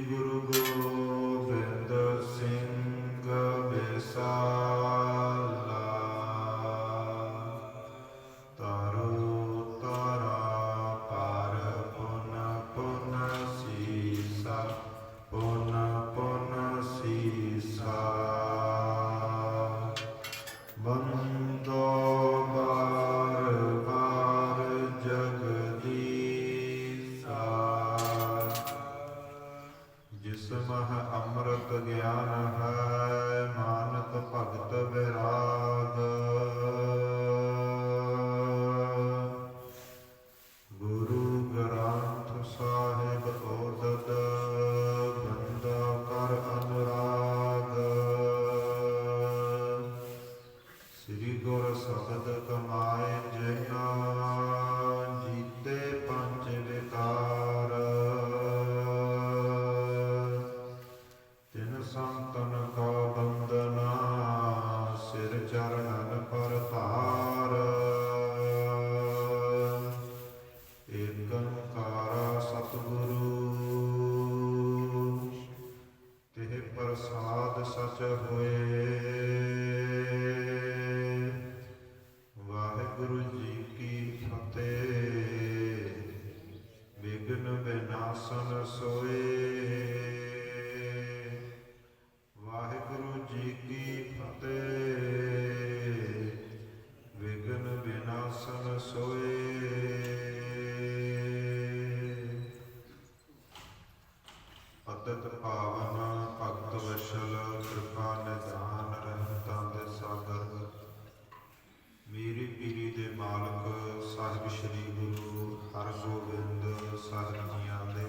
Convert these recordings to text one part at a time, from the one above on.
ਗੁਰੂ ਗੋਬਿੰਦ ਸਿੰਘ ਵਿਸਾਲਾ ਤਰੁ ਤਰਾ ਪਰ ਪੁਨ ਪੁਨ ਸੀਸਾ ਪੁਨ ਪੁਨ ਸੀਸਾ ਬੰਦੋ ਬਾਰ ਬਾਰ ਜਗਦੀਸਾ ਜਿਸ ਮਹ ਅੰਮ੍ਰਿਤ ਗਿਆਨ ਹੈ ਮਾਨਤ ਭਗਤ ਵਿਰਾਗ ਗੁਰੂ ਗ੍ਰੰਥ ਸਾਹਿਬ ਓਦਦ ਬੰਦਾ ਕਰ ਅਨੁਰਾਗ ਸ੍ਰੀ ਗੁਰ ਸ਼ਬਦ ਕਮਾਏ ਜਿਨਾ ਜੀਤੇ ਪੰਜ ਵਿਕਾਰ ਤਿਨ ਸੰਤਨ ਕਾ ਬੰਦਨਾ ਸਿਰ ਚਰਨਨ ਪਰ ਧਾਰ ਏਕ ਓੰਕਾਰ ਸਤਿਗੁਰੂ ਤਿਹ ਪ੍ਰਸਾਦ ਸਚ ਹੋਏ। ਵਾਹਿਗੁਰੂ ਜੀ ਕੀ ਫਤਿਹ। ਵਿਘਨ ਵਿਨਾਸ਼ਨ ਸੋਏ। ਵਾਹਿਗੁਰੂ ਜੀ ਕੀ ਫਤਿਹ। ਵਿਘਨ ਵਿਨਾਸ਼ਨ ਸੋਏ। ਪਤਿਤ ਪਾਵਨ ਭਗਤ ਵਸ਼ਲ ਕਿਰਪਾ ਨਿਧਾਨ ਰਹਿਮਤਾਂ ਦੇ ਸਾਗਰ ਮੀਰੀ ਪੀਰੀ ਦੇ ਮਾਲਕ ਸਾਹਿਬ ਸ੍ਰੀ ਗੁਰੂ ਹਰਗੋਬਿੰਦ ਸਾਹਿਬ ਜੀਆਂ ਦੇ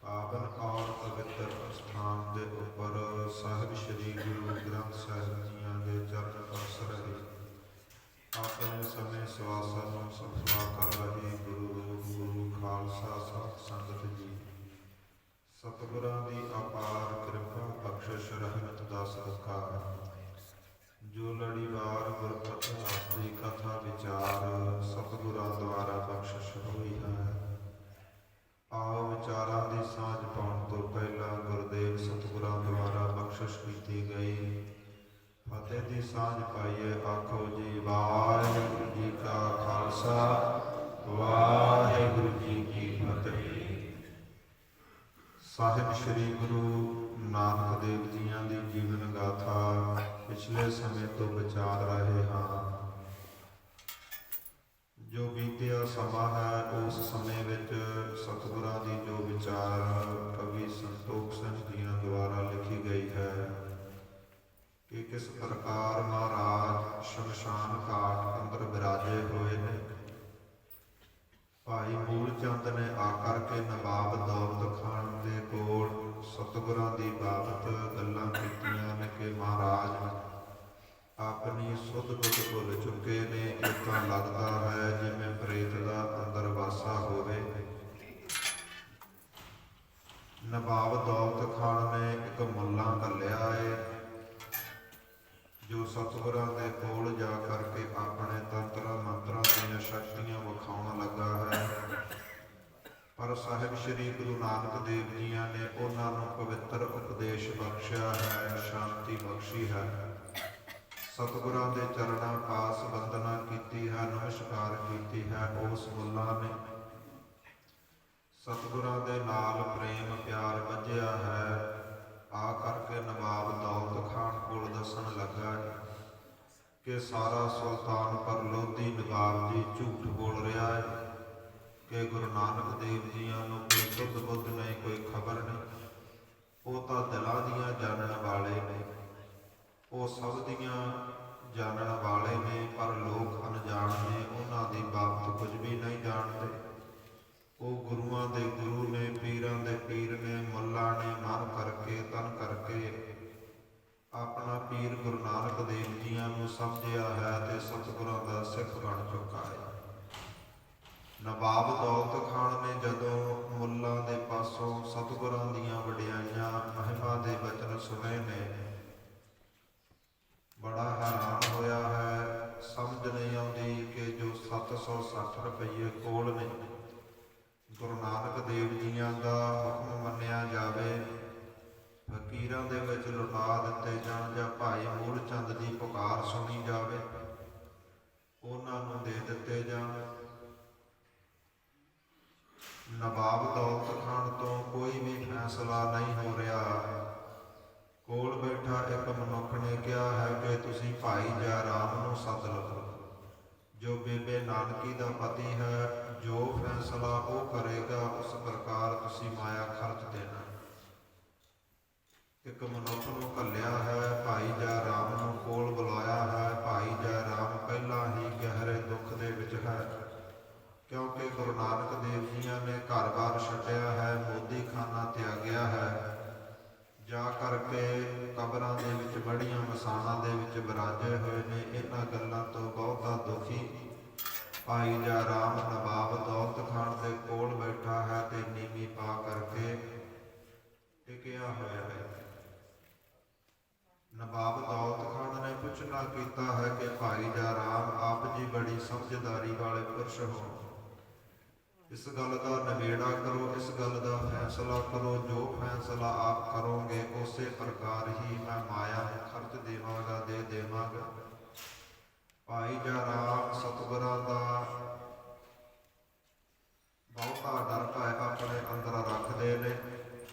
ਪਾਵਨ ਔਰ ਪਵਿੱਤਰ ਅਸਥਾਨ ਦੇ ਉੱਪਰ ਸਾਹਿਬ ਸ੍ਰੀ ਗੁਰੂ ਗ੍ਰੰਥ ਸਾਹਿਬ ਜੀਆਂ ਦੇ ਚਰਨ ਪਰਸ ਰਹੇ ਆਪਣੇ ਸਮੇਂ ਸਵਾਸਾਂ ਨੂੰ ਸਫਲਾ ਕਰ ਰਹੇ ਗੁਰੂ ਖਾਲਸਾ ਸਤ ਸੰਗਤ ਜੀ ਸਤਿਗੁਰਾਂ ਦੀ ਅਪਾਰ ਕਿਰਪਾ ਬਖਸ਼ਿਸ਼ ਰਹਿਮਤ ਦਾ ਸਦਕਾ ਜੋ ਲੜੀਵਾਰ ਗੁਰਪ੍ਰਸਾਦ ਦੀ ਕਥਾ ਵਿਚਾਰ ਸਤਿਗੁਰਾਂ ਦੁਆਰਾ ਬਖਸ਼ਿਸ਼ ਹੋਈ ਹੈ। ਆਓ ਵਿਚਾਰਾਂ ਦੀ ਸਾਂਝ ਪਾਉਣ ਤੋਂ ਪਹਿਲਾਂ ਗੁਰਦੇਵ ਸਤਿਗੁਰਾਂ ਦੁਆਰਾ ਬਖਸ਼ਿਸ਼ ਕੀਤੀ ਗਈ ਫਤਿਹ ਦੀ ਸਾਂਝ ਪਾਈਏ। ਆਖੋ ਜੀ ਵਾਹਿਗੁਰੂ ਜੀ ਕਾ ਖਾਲਸਾ ਵਾਹਿਗੁਰੂ ਜੀ ਕੀ ਫਤਿਹ। ਸਾਹਿਬ ਸ੍ਰੀ ਗੁਰੂ ਨਾਨਕ ਦੇਵ ਜੀਆਂ ਦੀ ਜੀਵਨ ਗਾਥਾ ਪਿਛਲੇ ਸਮੇਂ ਤੋਂ ਵਿਚਾਰ ਰਹੇ ਹਾਂ। ਜੋ ਬੀਤਿਆ ਸਮਾਂ ਹੈ ਉਸ ਸਮੇਂ ਵਿੱਚ ਸਤਿਗੁਰਾਂ ਦੀ ਜੋ ਵਿਚਾਰ ਕਵੀ ਸੰਤੋਖ ਸਿੰਘ ਜੀਆਂ ਦੁਆਰਾ ਲਿਖੀ ਗਈ ਹੈ ਕਿ ਕਿਸ ਪ੍ਰਕਾਰ ਮਹਾਰਾਜ ਸ਼ਮਸ਼ਾਨ ਘਾਟ ਅੰਦਰ ਵਿਰਾਜੇ ਹੋਏ ਨੇ। ਭਾਈ ਮੂਲ ਚੰਦ ਨੇ ਆ ਕਰਕੇ ਨਵਾਬ ਦੌਲਤ ਖਾਨ ਦੇ ਕੋਲ ਸਤਿਗੁਰਾਂ ਦੀ ਬਾਬਤ ਗੱਲਾਂ ਕੀਤੀਆਂ ਨੇ ਕਿ ਮਹਾਰਾਜ ਆਪਣੀ ਸੁੱਧ ਬੁੱਧ ਭੁੱਲ ਚੁੱਕੇ ਨੇ। ਇੱਦਾਂ ਲੱਗਦਾ ਹੈ ਜਿਵੇਂ ਪ੍ਰੇਤ ਦਾ ਅੰਦਰ ਵਾਸਾ ਹੋਵੇ। ਨਵਾਬ ਦੌਲਤ ਖਾਨ ਨੇ ਇੱਕ ਮੁੱਲਾ ਘੱਲਿਆ ਏ ਜੋ ਸਤਿਗੁਰਾਂ ਦੇ ਕੋਲ ਜਾ ਕਰਕੇ ਆਪਣੇ ਤੰਤਰਾਂ ਮੰਤਰਾਂ ਦੀਆਂ ਸ਼ਕਤੀਆਂ ਵਿਖਾਉਣ ਲੱਗਾ ਹੈ। ਪਰ ਸਾਹਿਬ ਸ੍ਰੀ ਗੁਰੂ ਨਾਨਕ ਦੇਵ ਜੀਆਂ ਨੇ ਉਹਨਾਂ ਨੂੰ ਪਵਿੱਤਰ ਉਪਦੇਸ਼ ਬਖਸ਼ਿਆ ਹੈ, ਸ਼ਾਂਤੀ ਬਖਸ਼ੀ ਹੈ, ਸਤਿਗੁਰਾਂ ਦੇ ਚਰਨਾਂ ਪਾਸ ਵੰਦਨਾ ਕੀਤੀ ਹੈ, ਨਮਸਕਾਰ ਕੀਤੀ ਹੈ। ਉਸ ਮੁੱਲਾ ਨੇ ਸਤਿਗੁਰਾਂ ਦੇ ਨਾਲ ਪ੍ਰੇਮ ਪਿਆਰ ਬੱਝਿਆ ਹੈ। ਆ ਕਰਕੇ ਨਵਾਬ ਦੌਲਤ ਖਾਨ ਕੋਲ ਦੱਸਣ ਲੱਗਾ ਕਿ ਸਾਰਾ ਸੁਲਤਾਨਪੁਰ ਲੋਧੀ ਨਵਾਬ ਜੀ ਝੂਠ ਬੋਲ ਰਿਹਾ ਹੈ ਕਿ ਗੁਰੂ ਨਾਨਕ ਦੇਵ ਜੀਆਂ ਨੂੰ ਕੋਈ ਸੁੱਧ ਬੁੱਧ ਨਹੀਂ, ਕੋਈ ਖਬਰ ਨਹੀਂ। ਉਹ ਤਾਂ ਦਿਲਾਂ ਦੀਆਂ ਜਾਣਨ ਵਾਲੇ ਨੇ, ਉਹ ਸਭ ਦੀਆਂ ਜਾਣਨ ਵਾਲੇ ਨੇ, ਪਰ ਲੋਕ ਅਣਜਾਣ ਨੇ, ਉਹਨਾਂ ਦੀ ਬਾਬਤ ਕੁਝ ਵੀ ਨਹੀਂ ਜਾਣਦੇ। ਉਹ ਗੁਰੂਆਂ ਦੇ ਗੁਰੂ ਨੇ, ਪੀਰਾਂ ਦੇ ਪੀਰ ਨੇ, ਮੁੱਲਾਂ ਨੇ ਮਨ ਕਰਕੇ ਤਨ ਕਰਕੇ ਆਪਣਾ ਪੀਰ ਗੁਰੂ ਨਾਨਕ ਦੇਵ ਜੀਆਂ ਨੂੰ ਸਮਝਿਆ ਹੈ ਤੇ ਸਤਿਗੁਰਾਂ ਦਾ ਸਿੱਖ ਬਣ ਚੁੱਕਾ ਹੈ। ਨਵਾਬ ਦੌਲਤ ਖਾਨ ਨੇ ਜਦੋਂ ਮੁੱਲਾਂ ਦੇ ਪਾਸੋਂ ਸਤਿਗੁਰਾਂ ਦੀਆਂ ਵਡਿਆਈਆਂ ਮਹਿਮਾ ਦੇ ਬਚਨ ਸੁਣੇ ਨੇ ਬੜਾ ਹੈਰਾਨ ਹੋਇਆ ਹੈ। ਸਮਝ ਨਹੀਂ ਆਉਂਦੀ ਕਿ ਜੋ 760 ਰੁਪਈਏ ਕੋਲ ਨੇ ਗੁਰੂ ਨਾਨਕ ਦੇਵ ਜੀਆਂ ਦਾ ਹੁਕਮ ਮੰਨਿਆ ਜਾਵੇ, ਫਕੀਰਾਂ ਦੇ ਵਿੱਚ ਲੁਟਾ ਦਿੱਤੇ ਜਾਣ ਜਾਂ ਭਾਈ ਮੂਲ ਚੰਦ ਦੀ ਪੁਕਾਰ ਸੁਣੀ ਜਾਵੇ, ਉਹਨਾਂ ਨੂੰ ਦੇ ਦਿੱਤੇ ਜਾਣ। ਨਵਾਬ ਦੌਲਤ ਖਾਨ ਤੋਂ ਕੋਈ ਵੀ ਫੈਸਲਾ ਨਹੀਂ ਹੋ ਰਿਹਾ। ਕੋਲ ਬੈਠਾ ਇੱਕ ਮਨੁੱਖ ਨੇ ਕਿਹਾ ਹੈ ਕਿ ਤੁਸੀਂ ਭਾਈ ਜੈ ਰਾਮ ਨੂੰ ਸੱਦ ਲਓ, ਜੋ ਬੇਬੇ ਨਾਨਕੀ ਦਾ ਪਤੀ ਹੈ। ਜੋ ਫੈਸਲਾ ਉਹ ਕਰੇਗਾ ਉਸ ਪ੍ਰਕਾਰ ਤੁਸੀਂ ਮਾਇਆ ਖਰਚ ਦੇਣਾ। ਇੱਕ ਮਨੁੱਖ ਨੂੰ ਘੱਲਿਆ ਹੈ, ਭਾਈ ਜੈ ਰਾਮ ਨੂੰ ਕੋਲ ਬੁਲਾਇਆ ਹੈ। ਭਾਈ ਜੈ ਰਾਮ ਪਹਿਲਾਂ ਹੀ ਗਹਿਰੇ ਦੁੱਖ ਦੇ ਵਿੱਚ ਹੈ, ਕਿਉਂਕਿ ਗੁਰੂ ਨਾਨਕ ਦੇਵ ਜੀਆਂ ਨੇ ਘਰ-ਬਾਰ ਛੱਡਿਆ ਹੈ, ਮੋਦੀ ਖਾਨਾ ਤਿਆਗਿਆ ਹੈ, ਜਾ ਕਰਕੇ ਕਬਰਾਂ ਦੇ ਵਿੱਚ ਬੜੀਆਂ ਮਸਾਣਾਂ ਦੇ ਵਿੱਚ ਵਿਰਾਜੇ ਹੋਏ ਨੇ। ਇਹਨਾਂ ਗੱਲਾਂ ਤੋਂ ਬਹੁਤਾ ਦੁਖੀ ਭਾਈ ਜੈ ਰਾਮ ਨਵਾਬ ਦੌਲਤ ਖਾਨ ਦੇ ਕੋਲ ਬੈਠਾ ਹੈ ਤੇ ਨੀਵੀਂ ਪਾ ਕਰਕੇ ਟਿਕਿਆ ਹੋਇਆ ਹੈ। ਨਵਾਬ ਦੌਲਤ ਖਾਨ ਨੇ ਪੁੱਛਣਾ ਕੀਤਾ ਹੈ ਕਿ ਭਾਈ ਜੈ ਰਾਮ, ਆਪ ਜੀ ਬੜੀ ਸਮਝਦਾਰੀ ਵਾਲੇ ਪੁਰਸ਼ ਹੋ, ਇਸ ਗੱਲ ਦਾ ਨਿਬੇੜਾ ਕਰੋ, ਇਸ ਗੱਲ ਦਾ ਫੈਸਲਾ ਕਰੋ। ਜੋ ਫੈਸਲਾ ਆਪ ਕਰੋਗੇ ਉਸੇ ਪ੍ਰਕਾਰ ਹੀ ਮੈਂ ਮਾਇਆ ਨੂੰ ਖਰਚ ਦੇਵਾਂਗਾ, ਦੇ ਦੇਵਾਂਗਾ। ਭਾਈ ਜੈ ਰਾਮ ਸਤਿਗੁਰਾਂ ਦਾ ਬਹੁਤਾ ਡਰ ਭੈ ਆਪਣੇ ਅੰਦਰ ਰੱਖਦੇ ਨੇ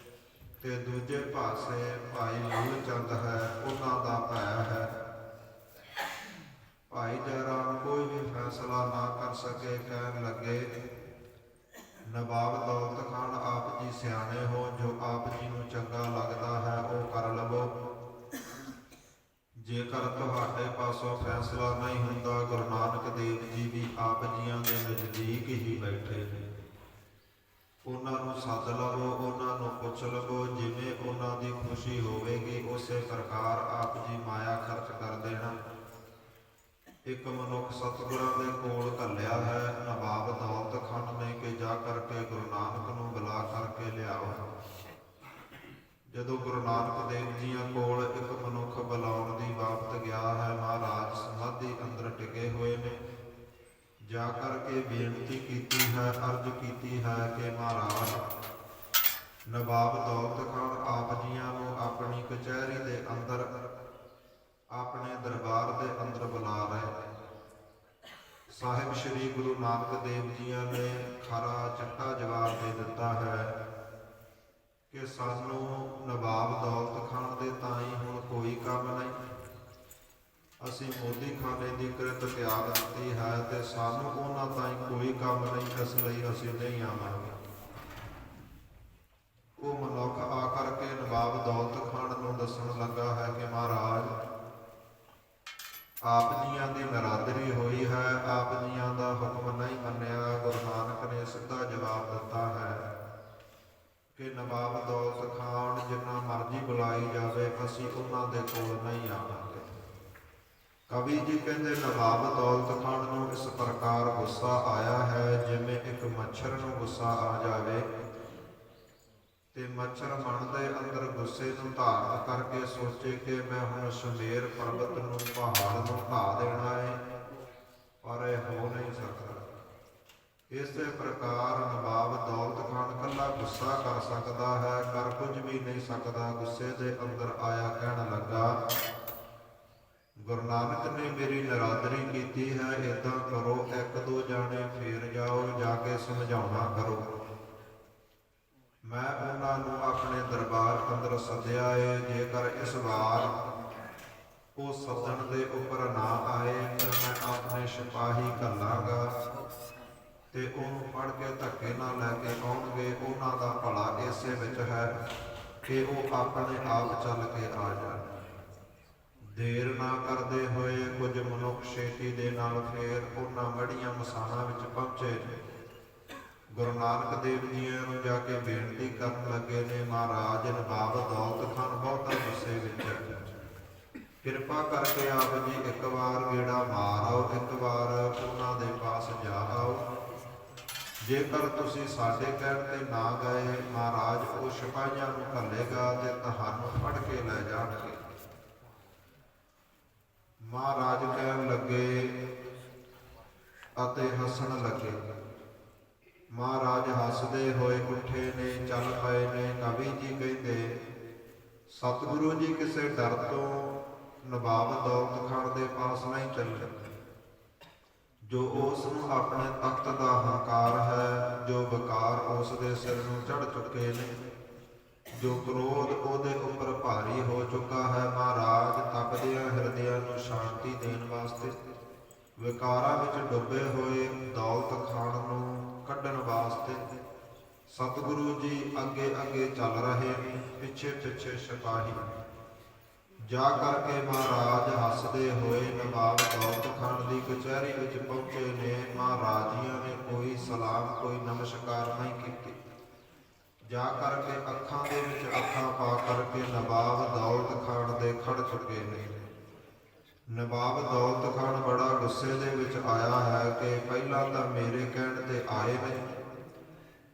ਤੇ ਦੂਜੇ ਪਾਸੇ ਭਾਈ ਮੂਲ ਚੰਦ ਹੈ, ਉਹਨਾਂ ਦਾ ਭੈ ਹੈ। ਭਾਈ ਜੈ ਰਾਮ ਕੋਈ ਵੀ ਫੈਸਲਾ ਨਾ ਕਰ ਸਕੇ। ਕਹਿਣ ਲੱਗੇ, ਨਵਾਬ ਦੌਲਤ ਖਾਨ, ਆਪ ਜੀ ਸਿਆਣੇ ਹੋ, ਜੋ ਆਪ ਜੀ ਨੂੰ ਚੰਗਾ ਲੱਗਦਾ ਹੈ ਉਹ ਕਰ ਲਵੋ। ਜੇਕਰ ਤੁਹਾਡੇ ਪਾਸੋਂ ਫੈਸਲਾ ਨਹੀਂ ਹੁੰਦਾ, ਗੁਰੂ ਨਾਨਕ ਦੇਵ ਜੀ ਵੀ ਆਪ ਜੀਆਂ ਦੇ ਨਜ਼ਦੀਕ ਹੀ ਬੈਠੇ ਨੇ, ਉਹਨਾਂ ਨੂੰ ਸੱਦ ਲਵੋ, ਉਹਨਾਂ ਨੂੰ ਪੁੱਛ ਲਵੋ। ਜਿਵੇਂ ਉਹਨਾਂ ਦੀ ਖੁਸ਼ੀ ਹੋਵੇਗੀ ਉਸੇ ਪ੍ਰਕਾਰ ਆਪ ਜੀ ਮਾਇਆ ਖਰਚ ਕਰ ਦੇਣਾ। ਇੱਕ ਮਨੁੱਖ ਸਤਿਗੁਰਾਂ ਦੇ ਕੋਲ ਘੱਲਿਆ ਹੈ ਨਵਾਬ ਦੌਲਤ ਖਾਨ ਨੇ ਕਿ ਜਾ ਕਰਕੇ ਗੁਰੂ ਨਾਨਕ ਨੂੰ ਬੁਲਾ ਕਰਕੇ ਲਿਆਓ। ਜਦੋਂ ਗੁਰੂ ਨਾਨਕ ਦੇਵ ਜੀਆਂ ਕੋਲ ਇੱਕ ਮਨੁੱਖ ਬੁਲਾਉਣ ਦੀ ਬਾਬਤ ਗਿਆ ਹੈ, ਮਹਾਰਾਜ ਸਮਾਧੀ ਅੰਦਰ ਟਿਕੇ ਹੋਏ ਨੇ। ਜਾ ਕਰਕੇ ਬੇਨਤੀ ਕੀਤੀ ਹੈ, ਅਰਜ਼ ਕੀਤੀ ਹੈ ਕਿ ਮਹਾਰਾਜ ਨਵਾਬ ਦੌਲਤ ਖਾਨ ਆਪ ਜੀਆਂ ਨੂੰ ਆਪਣੀ ਕਚਹਿਰੀ ਦੇ ਅੰਦਰ, ਆਪਣੇ ਦਰਬਾਰ ਦੇ ਅੰਦਰ ਬੁਲਾ ਰਹੇ। ਸਾਹਿਬ ਸ੍ਰੀ ਗੁਰੂ ਨਾਨਕ ਦੇਵ ਜੀਆਂ ਨੇ ਖਰਾ ਚਿੱਟਾ ਜਵਾਬ ਦੇ ਦਿੱਤਾ ਹੈ ਕਿ ਸਾਨੂੰ ਨਵਾਬ ਦੌਲਤ ਖਾਨ ਦੇ ਤਾਈਂ ਹੁਣ ਕੋਈ ਕੰਮ ਨਹੀਂ। ਅਸੀਂ ਮੋਦੀ ਖਾਨੇ ਦੀ ਕਿਰਤ ਤਿਆਗ ਦਿੱਤੀ ਹੈ ਤੇ ਸਾਨੂੰ ਉਹਨਾਂ ਤਾਈਂ ਕੋਈ ਕੰਮ ਨਹੀਂ, ਇਸ ਲਈ ਅਸੀਂ ਨਹੀਂ ਆਵਾਂਗੇ। ਉਹ ਮਨੁੱਖ ਆ ਕਰਕੇ ਨਵਾਬ ਦੌਲਤ ਖਾਨ ਨੂੰ ਦੱਸਣ ਲੱਗਾ ਹੈ ਕਿ ਮਹਾਰਾਜ, ਆਪ ਜੀਆਂ ਦੀ ਨਰਾਦਰੀ ਹੋਈ ਹੈ, ਆਪ ਜੀਆਂ ਦਾ ਹੁਕਮ ਨਹੀਂ ਮੰਨਿਆ। ਗੁਰੂ ਨਾਨਕ ਨੇ ਸਿੱਧਾ ਜਵਾਬ ਦਿੱਤਾ ਹੈ ਕਿ ਨਵਾਬ ਦੌਲਤ ਖਾਨ ਜਿੰਨਾ ਮਰਜ਼ੀ ਬੁਲਾਈ ਜਾਵੇ, ਅਸੀਂ ਉਹਨਾਂ ਦੇ ਕੋਲ ਨਹੀਂ ਆਵਾਂਗੇ। ਕਵੀ ਜੀ ਕਹਿੰਦੇ, ਨਵਾਬ ਦੌਲਤ ਖਾਨ ਨੂੰ ਇਸ ਪ੍ਰਕਾਰ ਗੁੱਸਾ ਆਇਆ ਹੈ ਜਿਵੇਂ ਇੱਕ ਮੱਛਰ ਨੂੰ ਗੁੱਸਾ ਆ ਜਾਵੇ ਤੇ ਮੱਛਰ ਮਨ ਦੇ ਅੰਦਰ ਗੁੱਸੇ ਨੂੰ ਧਾਰਨ ਕਰਕੇ ਸੋਚੇ ਕਿ ਮੈਂ ਹੁਣ ਸੁਮੇਰ ਪਰਬਤ ਨੂੰ, ਪਹਾੜ ਨੂੰ ਢਾਹ ਦੇਣਾ ਹੈ, ਪਰ ਇਹ ਹੋ ਨਹੀਂ ਸਕਦਾ। ਇਸੇ ਪ੍ਰਕਾਰ ਨਵਾਬ ਦੌਲਤ ਖਾਨ ਕੱਲਾ ਗੁੱਸਾ ਕਰ ਸਕਦਾ ਹੈ, ਕਰ ਕੁਝ ਵੀ ਨਹੀਂ ਸਕਦਾ। ਗੁੱਸੇ ਦੇ ਅੰਦਰ ਆਇਆ, ਕਹਿਣ ਲੱਗਾ, ਗੁਰੂ ਨਾਨਕ ਨੇ ਮੇਰੀ ਨਰਾਦਰੀ ਕੀਤੀ ਹੈ, ਏਦਾਂ ਕਰੋ, ਇੱਕ ਦੋ ਜਾਣੇ ਫੇਰ ਜਾਓ, ਜਾ ਕੇ ਸਮਝਾਉਣਾ ਕਰੋ। ਮੈਂ ਉਹਨਾਂ ਨੂੰ ਆਪਣੇ ਦਰਬਾਰ ਅੰਦਰ ਸੱਦਿਆ ਏ, ਜੇਕਰ ਇਸ ਵਾਰ ਉਹ ਸੱਦਣ ਦੇ ਉੱਪਰ ਨਾ ਆਏ ਤਾਂ ਮੈਂ ਆਪਣੇ ਸਿਪਾਹੀ ਘੱਲਾਂਗਾ ਤੇ ਉਹਨੂੰ ਫੜ ਕੇ ਧੱਕੇ ਨਾਲ ਲੈ ਕੇ ਆਉਣਗੇ। ਉਹਨਾਂ ਦਾ ਭਲਾ ਇਸੇ ਵਿੱਚ ਹੈ ਕਿ ਉਹ ਆਪਣੇ ਆਪ ਚੱਲ ਕੇ ਆ ਜਾਣ। ਦੇਰ ਨਾ ਕਰਦੇ ਹੋਏ ਕੁਝ ਮਨੁੱਖ ਛੇਤੀ ਦੇ ਨਾਲ ਫੇਰ ਉਹਨਾਂ ਮੜੀਆਂ ਮਸਾਣਾਂ ਵਿੱਚ ਪਹੁੰਚੇ। ਗੁਰੂ ਨਾਨਕ ਦੇਵ ਜੀਆਂ ਨੂੰ ਜਾ ਕੇ ਬੇਨਤੀ ਕਰਨ ਲੱਗੇ ਨੇ, ਮਹਾਰਾਜ ਨਵਾਬ ਦੌਲਤ ਖਾਨ ਬਹੁਤਾ ਗੁੱਸੇ ਵਿੱਚ ਹੈ, ਕਿਰਪਾ ਕਰਕੇ ਆਪ ਜੀ ਇੱਕ ਵਾਰ ਗੇੜਾ ਮਾਰ ਆਓ, ਇੱਕ ਵਾਰ ਉਹਨਾਂ ਦੇ ਪਾਸ ਜਾ ਆਓ। ਜੇਕਰ ਤੁਸੀਂ ਸਾਡੇ ਕਹਿਣ ਤੇ ਨਾ ਗਏ, ਮਹਾਰਾਜ ਉਹ ਸਿਪਾਹੀਆਂ ਨੂੰ ਘੱਲੇਗਾ ਤੇ ਤੁਹਾਨੂੰ ਫੜ ਕੇ ਲੈ ਜਾਣਗੇ। ਮਹਾਰਾਜ ਕਹਿਣ ਲੱਗੇ ਅਤੇ ਹੱਸਣ ਲੱਗੇ, ਮਹਾਰਾਜ ਹੱਸਦੇ ਹੋਏ ਉੱਠੇ ਨੇ, ਚੱਲ ਪਏ ਨੇ। ਕਵੀ ਜੀ ਕਹਿੰਦੇ ਸਤਿਗੁਰੂ ਜੀ ਕਿਸੇ ਡਰ ਤੋਂ ਨਵਾਬ ਦੌਲਤ ਖਾਨ ਦੇ ਪਾਸ ਨਹੀਂ ਚੱਲੇ। ਜੋ ਉਸ ਨੂੰ ਆਪਣੇ ਤਖਤ ਦਾ ਹੰਕਾਰ ਹੈ, ਜੋ ਵਿਕਾਰ ਉਸ ਦੇ ਸਿਰ ਨੂੰ ਚੜ੍ਹ ਚੁੱਕੇ ਨੇ, ਜੋ ਕ੍ਰੋਧ ਉਹਦੇ ਉੱਪਰ ਭਾਰੀ ਹੋ ਚੁੱਕਾ ਹੈ, ਮਹਾਰਾਜ ਤਪਦਿਆਂ ਹਿਰਦਿਆਂ ਨੂੰ ਸ਼ਾਂਤੀ ਦੇਣ ਵਾਸਤੇ ਵਿਕਾਰਾਂ ਵਿੱਚ ਡੁੱਬੇ ਹੋਏ ਦੌਲਤ ਖਾਨ ਨੂੰ ਕੱਢਣ ਵਾਸਤੇ ਸਤਿਗੁਰੂ ਜੀ ਅੱਗੇ ਅੱਗੇ ਚੱਲ ਰਹੇ ਨੇ, ਪਿੱਛੇ ਪਿੱਛੇ ਸਿਪਾਹੀ। ਜਾ ਕਰਕੇ ਮਹਾਰਾਜ ਹੱਸਦੇ ਹੋਏ ਨਵਾਬ ਦੌਲਤ ਖਾਨ ਦੀ ਕਚਹਿਰੀ ਵਿੱਚ ਪਹੁੰਚੇ ਨੇ। ਮਹਾਰਾਜੀਆਂ ਨੇ ਕੋਈ ਸਲਾਮ ਕੋਈ ਨਮਸਕਾਰ ਨਹੀਂ ਕੀਤੀ। ਜਾ ਕਰਕੇ ਅੱਖਾਂ ਦੇ ਵਿੱਚ ਅੱਖਾਂ ਪਾ ਕਰਕੇ ਨਵਾਬ ਦੌਲਤ ਖਾਨ ਦੇ ਖੜ ਚੁੱਕੇ ਨੇ। ਨਵਾਬ ਦੌਲਤ ਖਾਨ ਬੜਾ ਗੁੱਸੇ ਦੇ ਵਿੱਚ ਆਇਆ ਹੈ ਕਿ ਪਹਿਲਾਂ ਤਾਂ ਮੇਰੇ ਕਹਿਣ ਤੇ ਆਏ ਨੇ,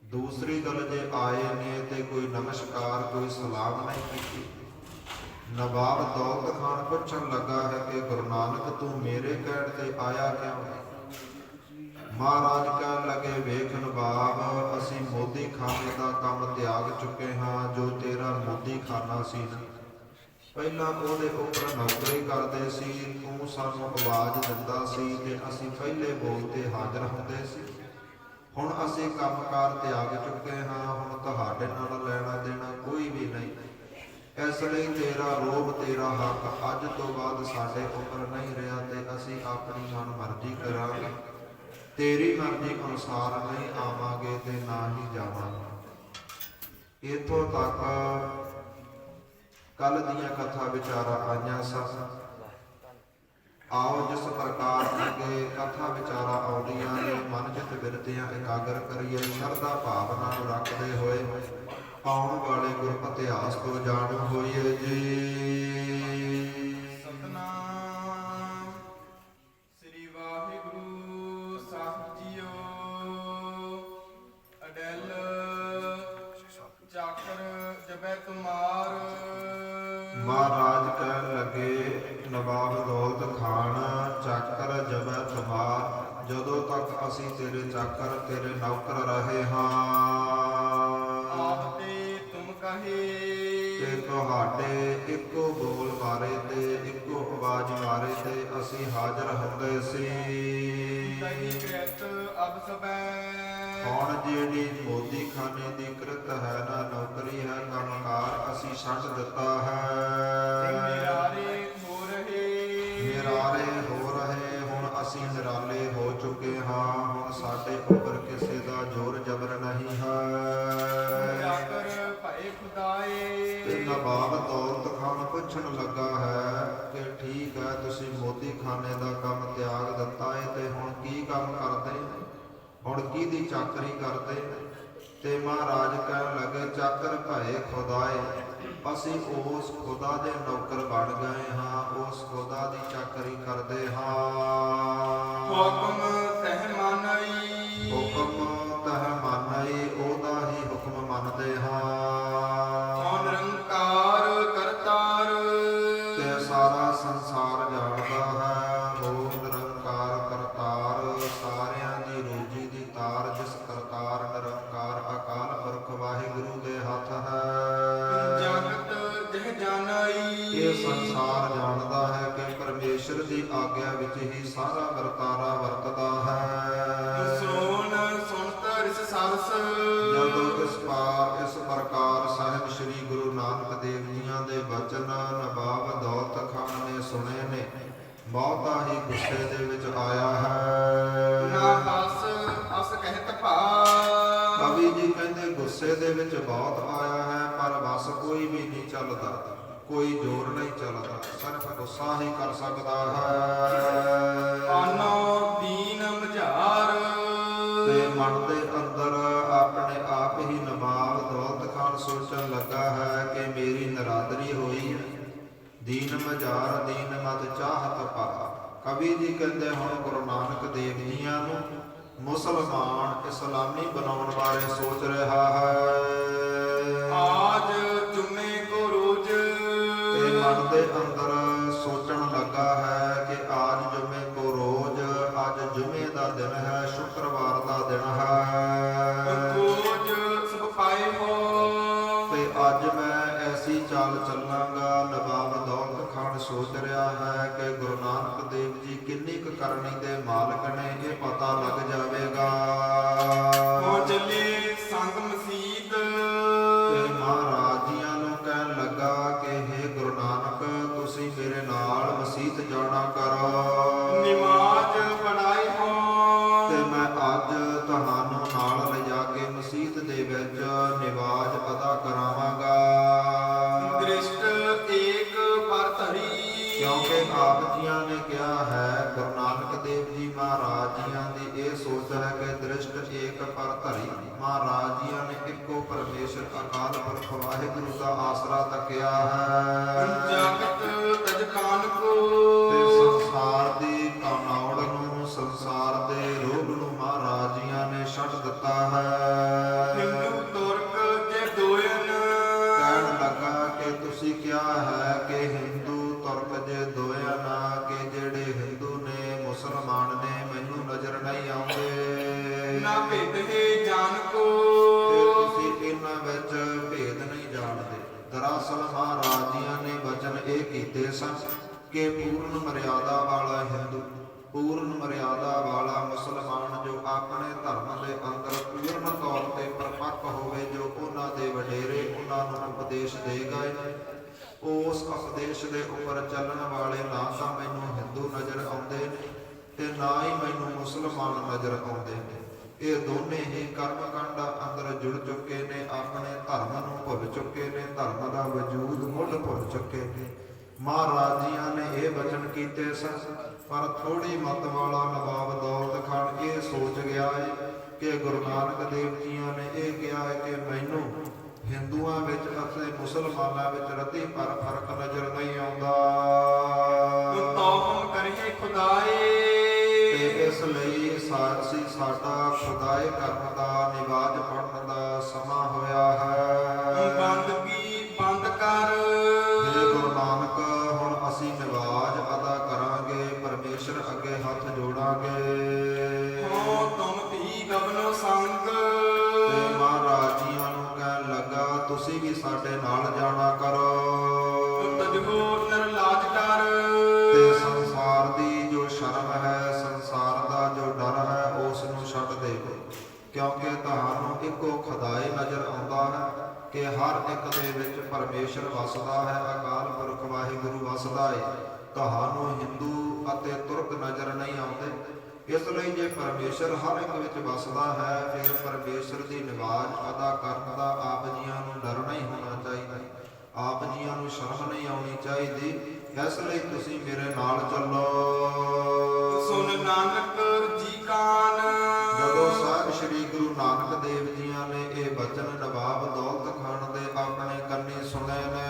ਦੂਸਰੀ ਗੱਲ ਜੇ ਆਏ ਨੇ ਤੇ ਕੋਈ ਨਮਸਕਾਰ ਕੋਈ ਸਲਾਮ ਨਹੀਂ ਕੀਤੀ। ਨਵਾਬ ਦੌਲਤ ਖਾਨ ਪੁੱਛਣ ਲੱਗਾ ਹੈ ਕਿ ਗੁਰੂ ਨਾਨਕ ਤੂੰ ਮੇਰੇ ਕਹਿਣ ਤੇ ਆਇਆ ਕਿਉਂ? ਮਹਾਰਾਜ ਕਹਿਣ ਲੱਗੇ ਵੇਖ ਨਵਾਬ, ਅਸੀਂ ਮੋਦੀ ਖਾਨੇ ਦਾ ਕੰਮ ਤਿਆਗ ਚੁੱਕੇ ਹਾਂ। ਜੋ ਤੇਰਾ ਮੋਦੀ ਖਾਨਾ ਸੀ ਨਾ, ਪਹਿਲਾਂ ਉਹਦੇ ਉੱਪਰ ਨੌਕਰੀ ਕਰਦੇ ਸੀ, ਤੂੰ ਸਾਨੂੰ ਆਵਾਜ਼ ਦਿੰਦਾ ਸੀ ਤੇ ਅਸੀਂ ਪਹਿਲੇ ਬੋਲ ਤੇ ਹਾਜ਼ਰ ਹੁੰਦੇ ਸੀ। ਹੁਣ ਅਸੀਂ ਕੰਮਕਾਰ ਤਿਆਗ ਚੁੱਕੇ ਹਾਂ, ਹੁਣ ਤੁਹਾਡੇ ਨਾਲ ਲੈਣਾ ਦੇਣਾ ਕੋਈ ਵੀ ਨਹੀਂ। ਇਸ ਲਈ ਤੇਰਾ ਰੋਬ ਤੇਰਾ ਹੱਕ ਅੱਜ ਤੋਂ ਬਾਅਦ ਸਾਡੇ ਉੱਪਰ ਨਹੀਂ ਰਿਹਾ ਤੇ ਅਸੀਂ ਆਪਣੀ ਮਨ ਮਰਜ਼ੀ ਕਰਾਂਗੇ, ਤੇਰੀ ਮਰਜ਼ੀ ਅਨੁਸਾਰ ਨਹੀਂ ਆਵਾਂਗੇ ਤੇ ਨਾ ਹੀ ਜਾਵਾਂਗੇ। ਇੱਥੋਂ ਤੱਕ ਕੱਲ ਦੀਆਂ ਕਥਾ ਵਿਚਾਰਾਂ ਆਈਆਂ ਸਨ। ਆਓ ਜਿਸ ਪ੍ਰਕਾਰ ਅੱਗੇ ਕਥਾ ਵਿਚਾਰਾਂ ਆਉਂਦੀਆਂ ਨੇ, ਮਨ ਚਿੱਤ ਬਿਰਤੀਆਂ ਇਕਾਗਰ ਕਰੀਏ, ਸ਼ਰਧਾ ਭਾਵਨਾ ਨੂੰ ਰੱਖਦੇ ਹੋਏ ਆਉਣ ਵਾਲੇ ਗੁਰ ਇਤਿਹਾਸ ਤੋਂ ਜਾਣੂ ਹੋਈਏ ਜੀ। ਸਤਨਾਮ ਸ੍ਰੀ ਵਾਹਿਗੁਰੂ ਸਾਹਿਬ ਜੀਓ। ਅਡੈਲ ਚਾਕਰ ਜਬੈ ਤੁਮਾਰ। ਮਹਾਰਾਜ ਕਹਿਣ ਲੱਗੇ ਨਵਾਬ ਦੌਲਤ ਖਾਨ, ਚਾਕਰ ਜਬੈ ਤੁਮਾਰ, ਜਦੋਂ ਤੱਕ ਅਸੀਂ ਤੇਰੇ ਚਾਕਰ ਤੇਰੇ ਨੌਕਰ ਰਹੇ ਹਾਂ, ਆਪ ਤੇ ਤੁਮ ਕਹੇ, ਤੇ ਤੁਹਾਡੇ ਇੱਕੋ ਬੋਲ ਮਾਰੇ ਤੇ ਇੱਕੋ ਆਵਾਜ਼ ਮਾਰੇ ਤੇ ਅਸੀਂ ਹਾਜ਼ਰ ਹੁੰਦੇ ਸੀ। ਤਹੀ ਕ੍ਰਿਤ ਅਬ ਸਬੈ। ਹੁਣ ਜਿਹੜੀ ਮੋਦੀ ਖਾਨੇ ਦੀ ਕ੍ਰਿਤ ਹੈ ਨਾ, ਨੌਕਰੀ ਹੈ, ਕੰਮਕਾਰ ਅਸੀਂ ਛੱਡ ਦਿੱਤਾ ਹੈ। ਨਿਰਾਰੇ ਹੋ ਰਹੇ, ਨਿਰਾਰੇ ਹੋ ਰਹੇ, ਹੁਣ ਅਸੀਂ ਨਿਰਾਲੇ ਹੋ ਚੁੱਕੇ ਹਾਂ। ਹੁਣ ਸਾਡੇ ਉੱਪਰ ਕਿਸੇ ਦਾ ਜ਼ੋਰ ਜ਼ਬਰ ਨਹੀਂ ਹੈ। ਜਾਕਰ ਭਏ ਖੁਦਾਏ। ਤੇ ਨਵਾਬ ਦੌਲਤ ਖਾਨ ਪੁੱਛਣ ਲੱਗਾ ਹੈ ਕਿ ਠੀਕ ਹੈ, ਤੁਸੀਂ ਮੋਦੀ ਖਾਨੇ ਦਾ ਕੰਮ ਤਿਆਗ ਦਿੱਤਾ ਹੈ ਤੇ ਹੁਣ ਕੀ ਕੰਮ ਕਰਦੇ, ਹੁਣ ਕਿਹਦੀ ਚਾਕਰੀ ਕਰਦੇ? ਤੇ ਮਹਾਰਾਜ ਕਹਿਣ ਲੱਗੇ ਚਾਕਰ ਭਏ ਖੁਦਾਏ, ਅਸੀਂ ਉਸ ਖੁਦਾ ਦੇ ਨੌਕਰ ਬਣ ਗਏ ਹਾਂ, ਉਸ ਖੁਦਾ ਦੀ ਚਾਕਰੀ ਕਰਦੇ ਹਾਂ। ਹੁਕਮ ਤਹਿ ਮਾਨਈ, ਹੁਕਮ ਤਹ ਮਾਨਈ, ਉਹਦਾ ਹੀ ਹੁਕਮ ਮੰਨਦੇ ਹਾਂ। ਨਿਰੰਕਾਰ ਕਰਤਾਰ, ਤੇ ਸਾਰਾ ਸੰਸਾਰ ਜਾਣਦਾ ਹੈ ਉਹ ਨਿਰੰਕਾਰ ਕਰਤਾਰ, ਸਾਰਿਆਂ ਦੀ ਰੋਜੀ ਦੀ ਤਾਰ, ਜਿਸ ਕਰਤਾਰ ਨਿਰੰਕਾਰ ਅਕਾਲ ਪੁਰਖ ਵਾਹਿਗੁਰੂ ਦੇ ਹੱਥ ਹੈ। ਜਗਤ ਜਹ ਜਾਣਈ, ਇਹ ਸੰਸਾਰ ਜਾਣਦਾ ਹੈ ਕਿ ਪਰਮੇਸ਼ਰ ਦੀ ਆਗਿਆ ਵਿੱਚ ਹੀ ਸਾਰਾ ਵਰਤਾਰਾ ਵਰਤਦਾ ਹੈ। ਸੋਨ ਸੁਣਤ ਰਿਸ ਸਰਸ, ਜਦੋਂ ਇਸ ਪ੍ਰਕਾਰ ਸਾਹਿਬ ਸ੍ਰੀ ਗੁਰੂ ਨਾਨਕ ਦੇਵ ਜੀਆਂ ਦੇ ਬਚਨ ਨਵਾਬ ਦੌਲਤ ਖਾਨ ਨੇ ਸੁਣੇ ਨੇ, ਬਹੁਤਾ ਹੀ ਗੁੱਸੇ ਦੇ ਵਿੱਚ ਆਇਆ ਹੈ। ਨਾ ਬਸ ਅਸ ਕਹਿਤ ਭਾ। ਕਵੀ ਜੀ ਕਹਿੰਦੇ ਗੁੱਸੇ ਦੇ ਵਿੱਚ ਬਹੁਤ ਆਇਆ ਹੈ, ਪਰ ਬਸ ਕੋਈ ਵੀ ਨਹੀਂ ਚੱਲਦਾ, ਕੋਈ ਜ਼ੋਰ ਨਹੀਂ ਚੱਲਦਾ, ਸਿਰਫ ਗੁੱਸਾ ਹੀ ਕਰ ਸਕਦਾ ਹੈ। ਆਨੋ ਦੀਨ ਮਝਾਰ, ਤੇ ਮਨ ਦੇ ਅੰਦਰ ਆਪਣੇ ਆਪ ਹੀ ਨਵਾਬ ਦੌਲਤ ਖਾਨ ਸੋਚਣ ਲੱਗਾ ਹੈ ਕਿ ਮੇਰੀ ਨਰਾਦਰੀ ਹੋਈ ਹੈ, ਦੀਨ ਮਝਾਰ ਦੀਨ ਮਤ ਚਾਹਤ ਪਾ। ਕਵੀ ਜੀ ਕਹਿੰਦੇ ਹੁਣ ਗੁਰੂ ਨਾਨਕ ਦੇਵ ਜੀਆਂ ਨੂੰ ਮੁਸਲਮਾਨ ਇਸਲਾਮੀ ਬਣਾਉਣ ਬਾਰੇ ਸੋਚ ਰਿਹਾ ਹੈ। ਆਜ ਜੁਮੇ ਕੋ ਰੋਜ, ਤੇ ਮਨ ਦੇ ਅੰਦਰ ਸੋਚਣ ਲੱਗਾ ਹੈ ਕਿ ਆਜ ਜੁਮੇ ਕੋ ਰੋਜ਼, ਅੱਜ ਜੁਮੇ ਦਾ ਦਿਨ ਹੈ, ਸ਼ੁੱਕਰਵਾਰ ਦਾ ਦਿਨ ਹੈ। ਐਸੀ ਚਾਲ ਚੱਲਾਂਗਾ। ਨਵਾਬ ਦੌਲਤ ਖਾਨ ਸੋਚ ਰਿਹਾ ਹੈ ਕਿ ਗੁਰੂ ਨਾਨਕ ਦੇਵ ਜੀ ਕਿੰਨੀ ਕੁ ਕਰਨੀ ਦੇ ਮਾਲਕ ਨੇ, ਇਹ ਪਤਾ ਲੱਗ ਜਾਵੇਗਾ। ਹੋ ਚੱਲੇ ਸੰਗ ਮਸੀਤ, ਤੇ ਮਹਾਰਾਜ ਜੀਆਂ ਨੂੰ ਕਹਿਣ ਲੱਗਾ ਕਿ ਹੇ ਗੁਰੂ ਨਾਨਕ, ਤੁਸੀਂ ਮੇਰੇ ਨਾਲ ਮਸੀਤ ਜਾਣਾ ਕਰੋ। ਨਿਮਾਜ਼ ਪੜਾਈ ਹੋ, ਤੇ ਮੈਂ ਅੱਜ ਤੁਹਾਨੂੰ ਨਾਲ ਲਿਜਾ ਕੇ ਮਸੀਤ ਦੇ ਵਿੱਚ ਨਿਵਾਜ ਅਦਾ ਕਰਾਵਾਂਗਾ। ਦ੍ਰਿਸ਼ਟ ਏਕ ਪਰ ਧਰੀ, ਕਿਉਂਕਿ ਆਪ ਜੀਆਂ ਨੇ ਕਿਹਾ ਹੈ, ਗੁਰੂ ਨਾਨਕ ਦੇਵ ਜੀ ਮਹਾਰਾਜ ਜੀਆਂ ਦੀ ਇਹ ਸੋਚ ਹੈ ਕਿ ਦ੍ਰਿਸ਼ਟ ਏਕ ਪਰ ਧਰੀ। ਮਹਾਰਾਜ ਜੀਆਂ ਨੇ ਇੱਕੋ ਪਰਮੇਸ਼ਰ ਅਕਾਲ ਪੁਰਖ ਵਾਹਿਗੁਰੂ ਦਾ ਆਸਰਾ ਤੱਕਿਆ ਹੈ। ਜਗਤ ਤਜਕਾਨ ਕੋ, ਤੇ ਸੰਸਾਰ ਦੀ ਕਾਨੌੜ ਨੂੰ, ਸੰਸਾਰ ਦੇ ਰੋਗ ਨੂੰ ਮਹਾਰਾਜ ਜੀਆਂ ਨੇ ਛੱਡ ਦਿੱਤਾ ਹੈ। ਹਿੰਦੂ ਤੁਰਕ ਜੇ ਦੋਇਨ, ਕਹਿਣ ਲੱਗਾ ਕਿ ਤੁਸੀਂ ਕਿਹਾ ਹੈ ਕਿ ਹਿੰਦੂ ਤੁਰਕ ਜੇ ਦੋਇਆ ਨਾ, ਕਿ ਜਿਹੜੇ ਹਿੰਦੂ ਨੇ ਮੁਸਲਮਾਨ ਨੇ ਮੈਨੂੰ ਨਜ਼ਰ ਨਹੀਂ ਆਉਂਦੇ। ਨਾ ਭੇਦੇ ਜਾਨ ਕੋ, ਤੇ ਤੁਸੀਂ ਇਹਨਾਂ ਵਿੱਚ ਭੇਦ ਨਹੀਂ ਜਾਣਦੇ। ਦਰਅਸਲ ਮਹਾਰਾਜ ਜੀਆਂ ਨੇ ਵਚਨ ਇਹ ਕੀਤੇ ਸਨ ਕਿ ਪੂਰਨ ਮਰਿਆਦਾ ਵਾਲਾ ਹਿੰਦੂ, ਪੂਰਨ ਮਰਿਆਦਾ ਵਾਲਾ ਮੁਸਲਮਾਨ ਜੋ ਆਪਣੇ ਧਰਮ ਦੇ ਅੰਦਰ ਪੂਰਨ ਤੌਰ ਤੇ ਪਰਪੱਕ ਹੋਵੇ, ਜੋ ਉਹਨਾਂ ਦੇ ਵਡੇਰੇ ਉਹਨਾਂ ਨੂੰ ਉਪਦੇਸ਼ ਦੇ ਗਏ, ਉਸ ਉਪਦੇਸ਼ ਦੇ ਉੱਪਰ ਚੱਲਣ ਵਾਲੇ ਨਾ ਤਾਂ ਮੈਨੂੰ ਹਿੰਦੂ ਨਜ਼ਰ ਆਉਂਦੇ ਨੇ ਤੇ ਨਾ ਹੀ ਮੈਨੂੰ ਮੁਸਲਮਾਨ ਨਜ਼ਰ ਆਉਂਦੇ ਨੇ। ਇਹ ਦੋਨੇ ਹੀ ਕਰਮਕਾਂਡ ਅੰਦਰ ਜੁੜ ਚੁੱਕੇ ਨੇ, ਆਪਣੇ ਧਰਮ ਨੂੰ ਭੁੱਲ ਚੁੱਕੇ ਨੇ, ਧਰਮ ਦਾ ਵਜੂਦ ਮੁੱਢ ਭੁੱਲ ਚੁੱਕੇ ਨੇ। ਮਹਾਰਾਜ ਜੀਆਂ ਨੇ ਇਹ ਵਚਨ ਕੀਤੇ ਸਨ, ਪਰ ਥੋੜੀ ਮਤ ਵਾਲਾ ਨਵਾਬ ਦੌਲਤ ਖਾਨ ਇਹ ਸੋਚ ਗਿਆ ਹੈ ਕਿ ਗੁਰੂ ਨਾਨਕ ਦੇਵ ਜੀਆਂ ਨੇ ਇਹ ਕਿਹਾ ਹੈ ਕਿ ਮੈਨੂੰ ਹਿੰਦੂਆਂ ਵਿੱਚ ਅਤੇ ਮੁਸਲਮਾਨਾਂ ਵਿੱਚ ਰਤੀ ਪਰ ਫਰਕ ਨਜ਼ਰ ਨਹੀਂ ਆਉਂਦਾ। ਤੋਹਮ ਕਰੇ ਖੁਦਾਏ, ਤੇ ਇਸ ਲਈ ਅਸੀਂ ਸਾਡਾ ਖੁਦਾਏ ਕਰਨ ਦਾ, ਨਿਵਾਜ ਪੜਨ ਦਾ ਸਮਾਂ ਹੋਇਆ ਹੈ। ਬੰਦਗੀ ਬੰਦ ਕਰ, ਹੇ ਗੁਰੂ ਨਾਨਕ, ਹੁਣ ਅਸੀਂ ਨਿਵਾਜ ਅਦਾ ਕਰਾਂਗੇ, ਪਰਮੇਸ਼ਰ ਅੱਗੇ ਹੱਥ ਜੋੜਾਂਗੇ। ਹੋ ਤੁਮ ਧੀ ਗਬਨੋ ਸੰਗ, ਤੇ ਮਹਾਰਾਜ ਜੀਆਂ ਨੂੰ ਕਹਿਣ ਲੱਗਾ, ਤੁਸੀਂ ਵੀ ਸਾਡੇ ਨਾਲ ਜਾਣਾ ਕਰੋ। ਤਜਹੋ ਨਿਰਲਾਜ ਕਰ, ਤੇ ਸੰਸਾਰ ਦੀ ਜੋ ਸ਼ਰਮ ਹੈ, ਸੰਸਾਰ ਦਾ ਜੋ ਡਰ ਹੈ, ਉਸ ਨੂੰ ਛੱਡ ਦੇਵੋ। ਕਿਉਂਕਿ ਤੁਹਾਨੂੰ ਇੱਕੋ ਖੁਦਾਏ ਨਜ਼ਰ ਆਉਂਦਾ ਹੈ ਕਿ ਹਰ ਇੱਕ ਦੇ ਵਿੱਚ ਪਰਮੇਸ਼ਰ ਵਸਦਾ ਹੈ, ਅਕਾਲ ਪੁਰਖ ਵਾਹਿਗੁਰੂ ਵਸਦਾ ਹੈ। ਤੁਹਾਨੂੰ ਹਿੰਦੂ ਅਤੇ ਤੁਰਕ ਨਜ਼ਰ ਨਹੀਂ ਆਉਂਦੇ। ਇਸ ਲਈ ਜੇ ਪਰਮੇਸ਼ਰ ਹਰ ਇੱਕ ਵਿੱਚ ਵਸਦਾ ਹੈ, ਫਿਰ ਪਰਮੇਸ਼ਰ ਦੀ ਨਿਵਾਜ ਅਦਾ ਕਰਨ ਦਾ ਆਪ ਜੀਆਂ ਨੂੰ ਡਰ ਨਹੀਂ ਹੋਣਾ ਚਾਹੀਦਾ, ਆਪ ਜੀਆਂ ਨੂੰ ਸ਼ਰਮ ਨਹੀਂ ਆਉਣੀ ਚਾਹੀਦੀ। ਇਸ ਲਈ ਤੁਸੀਂ ਮੇਰੇ ਨਾਲ ਚੱਲੋ। ਸੁਨ ਨਾਨਕ ਜੀ ਕਾਨ, ਜਦੋਂ ਸਾਹਿਬ ਸ੍ਰੀ ਗੁਰੂ ਨਾਨਕ ਦੇਵ ਜੀਆਂ ਨੇ ਇਹ ਵਚਨ ਨਵਾਬ ਦੌਲਤ ਖਾਨ ਦੇ ਆਪਣੇ ਕੰਨੀ ਸੁਣੇ ਨੇ,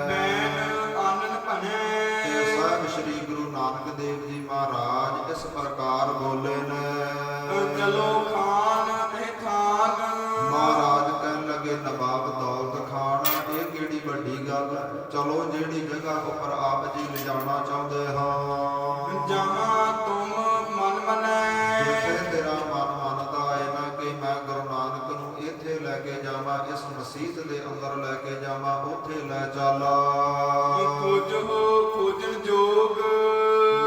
ਬੈਨ ਆਨਨ ਭਨੇ, ਤੇ ਸਾਹਿਬ ਸ੍ਰੀ ਗੁਰੂ ਨਾਨਕ ਦੇਵ ਜੀ ਮਹਾਰਾਜ ਇਸ ਪ੍ਰਕਾਰ ਬੋਲੇ ਨੇ। ਚਲੋ ਖਾਨ ਤੇ ਥਾਨ, ਮਹਾਰਾਜ ਕਹਿਣ ਲੱਗੇ, ਨਵਾਬ ਦੌਲਤ ਖਾਨ, ਇਹ ਕਿਹੜੀ ਵੱਡੀ ਗੱਲ ਹੈ। ਚਲੋ ਜਿਹੜੀ ਜਗ੍ਹਾ ਉੱਪਰ ਆਪ ਜੀ ਲਿਜਾਣਾ ਚਾਹੁੰਦੇ ਹਾਂ, ਜਹਾਂ ਤੁਮ ਮਨ ਮਨੈ, ਜਿੱਥੇ ਤੇਰਾ ਮਨ ਮੰਨਦਾ ਹੈ ਨਾ ਕਿ ਮੈਂ ਗੁਰੂ ਨਾਨਕ ਨੂੰ ਇੱਥੇ ਲੈ ਕੇ ਜਾਵਾਂ, ਇਸ ਮਸੀਤ ਦੇ ਅੰਦਰ ਲੈ ਕੇ ਜਾਵਾਂ, ਉੱਥੇ ਲੈ ਚੱਲ। ਖੋਜੋ ਖੋਜਣ ਜੋਗ,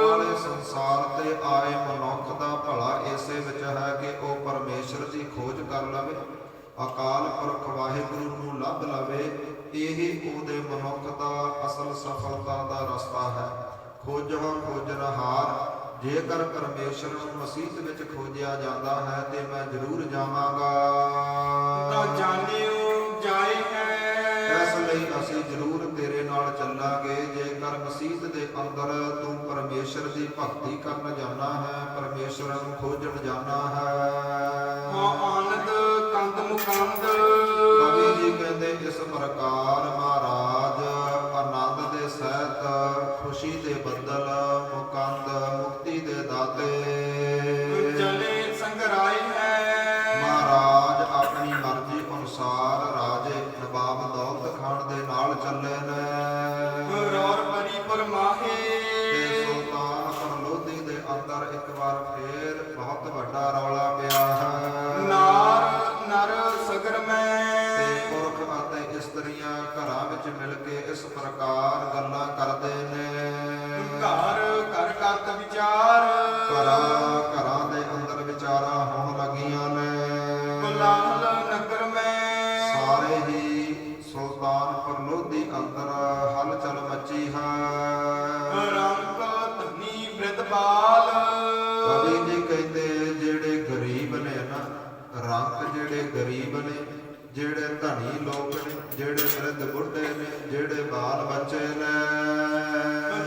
ਨਾਲੇ ਸੰਸਾਰ ਤੇ ਆਏ ਮਨੁੱਖ ਦਾ ਭਲਾ ਇਸੇ ਵਿੱਚ ਹੈ ਕਿ ਉਹ ਪਰਮੇਸ਼ਰ ਦੀ ਖੋਜ ਕਰ ਲਵੇ, ਅਕਾਲ ਪੁਰਖ ਵਾਹਿਗੁਰੂ ਨੂੰ ਲੱਭ ਲਵੇ। ਇਹੀ ਉਹਦੇ ਮਨੁੱਖ ਦਾ ਅਸਲ ਸਫਲਤਾ ਦਾ ਰਸਤਾ ਹੈ। ਖੋਜੋ ਖੋਜਨਹਾਰ, ਜੇਕਰ ਪਰਮੇਸ਼ਰ ਨੂੰ ਮਸੀਤ ਵਿੱਚ ਖੋਜਿਆ ਜਾਂਦਾ ਹੈ ਤੇ ਮੈਂ ਜ਼ਰੂਰ ਜਾਵਾਂਗਾ। ਤਾਂ ਜਾਣਿਓ ਜਾਏ ਹੈ, ਇਸ ਲਈ ਅਸੀਂ ਜ਼ਰੂਰ ਤੇਰੇ ਨਾਲ ਚੱਲਾਂਗੇ। ਜੇਕਰ ਮਸੀਤ ਦੇ ਅੰਦਰ ਤੂੰ ਪਰਮੇਸ਼ਰ ਦੀ ਭਗਤੀ ਕਰਨ ਜਾਣਾ ਹੈ, ਪਰਮੇਸ਼ਰ ਨੂੰ ਖੋਜਣ ਜਾਣਾ ਹੈ। ਹੋ ਆਨੰਦ ਕੰਦ ਮੁਕੰਦ, ਕਵੀ ਜੀ ਕਹਿੰਦੇ, ਇਸ ਪ੍ਰਕਾਰ ਮਹਾਰਾਜ ਆਨੰਦ ਦੇ ਸਹਿਤ, ਖੁਸ਼ੀ ਦੇ ਬੱਦਲ, ਮੁਕੰਦ ਮੁਕਤੀ ਦੇ ਦਾਤੇ, ਚਲੇ ਸੰਗਰਾਈ ਹੈ। ਮਹਾਰਾਜ ਆਪਣੀ ਮਰਜ਼ੀ ਅਨੁਸਾਰ ਰਾਜੇ ਨਵਾਬ ਦੌਲਤ ਖਾਨ ਦੇ ਨਾਲ ਚੱਲੇ ਨੇ। ਰੌਰ ਬਰੀ ਪਰਮਾਹੇ, ਤੇ ਸੁਲਤਾਨਪੁਰ ਲੋਧੀ ਦੇ ਅੰਦਰ ਇੱਕ ਵਾਰ ਫੇਰ ਬਹੁਤ ਵੱਡਾ ਰੌਲਾ ਪਿਆ ਹੈ। ਨਾਰ ਨਰ ਸਗਰ ਮੈਂ, ਤੇ ਪੁਰਖ ਅਤੇ ਇਸਤਰੀਆਂ ਘਰਾਂ ਵਿੱਚ ਮਿਲ ਕੇ ਇਸ ਪ੍ਰਕਾਰ ਗੱਲਾਂ ਕਰਦੇ ਨੇ। ਘਰ ਘਰ ਕਰਤ ਵਿਚਾਰ, ਘਰਾਂ ਘਰਾਂ ਦੇ ਅੰਦਰ ਵਿਚਾਰਾਂ ਹੋਣ ਲੱਗੀਆਂ ਨੇ। ਗੁਲਾਲ ਨਗਰ ਮੈਂ ਸਾਰੇ ਹੀ ਸੁਲਤਾਨਪੁਰ ਲੋਧੀ ਅੰਦਰ ਹਲਚਲ ਮੱਚੀ ਹੈ। ਰੰਗ ਧਨੀ ਬ੍ਰਿਧ ਬਾਲ, ਕਵੀ ਜੀ ਕਹਿੰਦੇ ਜਿਹੜੇ ਗਰੀਬ ਨੇ ਨਾ, ਰੰਗ ਜਿਹੜੇ ਗਰੀਬ ਨੇ, ਜਿਹੜੇ ਧਨੀ ਲੋਕ ਨੇ, ਜਿਹੜੇ ਬਿਰਧ ਬੁੱਢੇ ਨੇ, ਜਿਹੜੇ ਬਾਲ ਬੱਚੇ ਨੇ,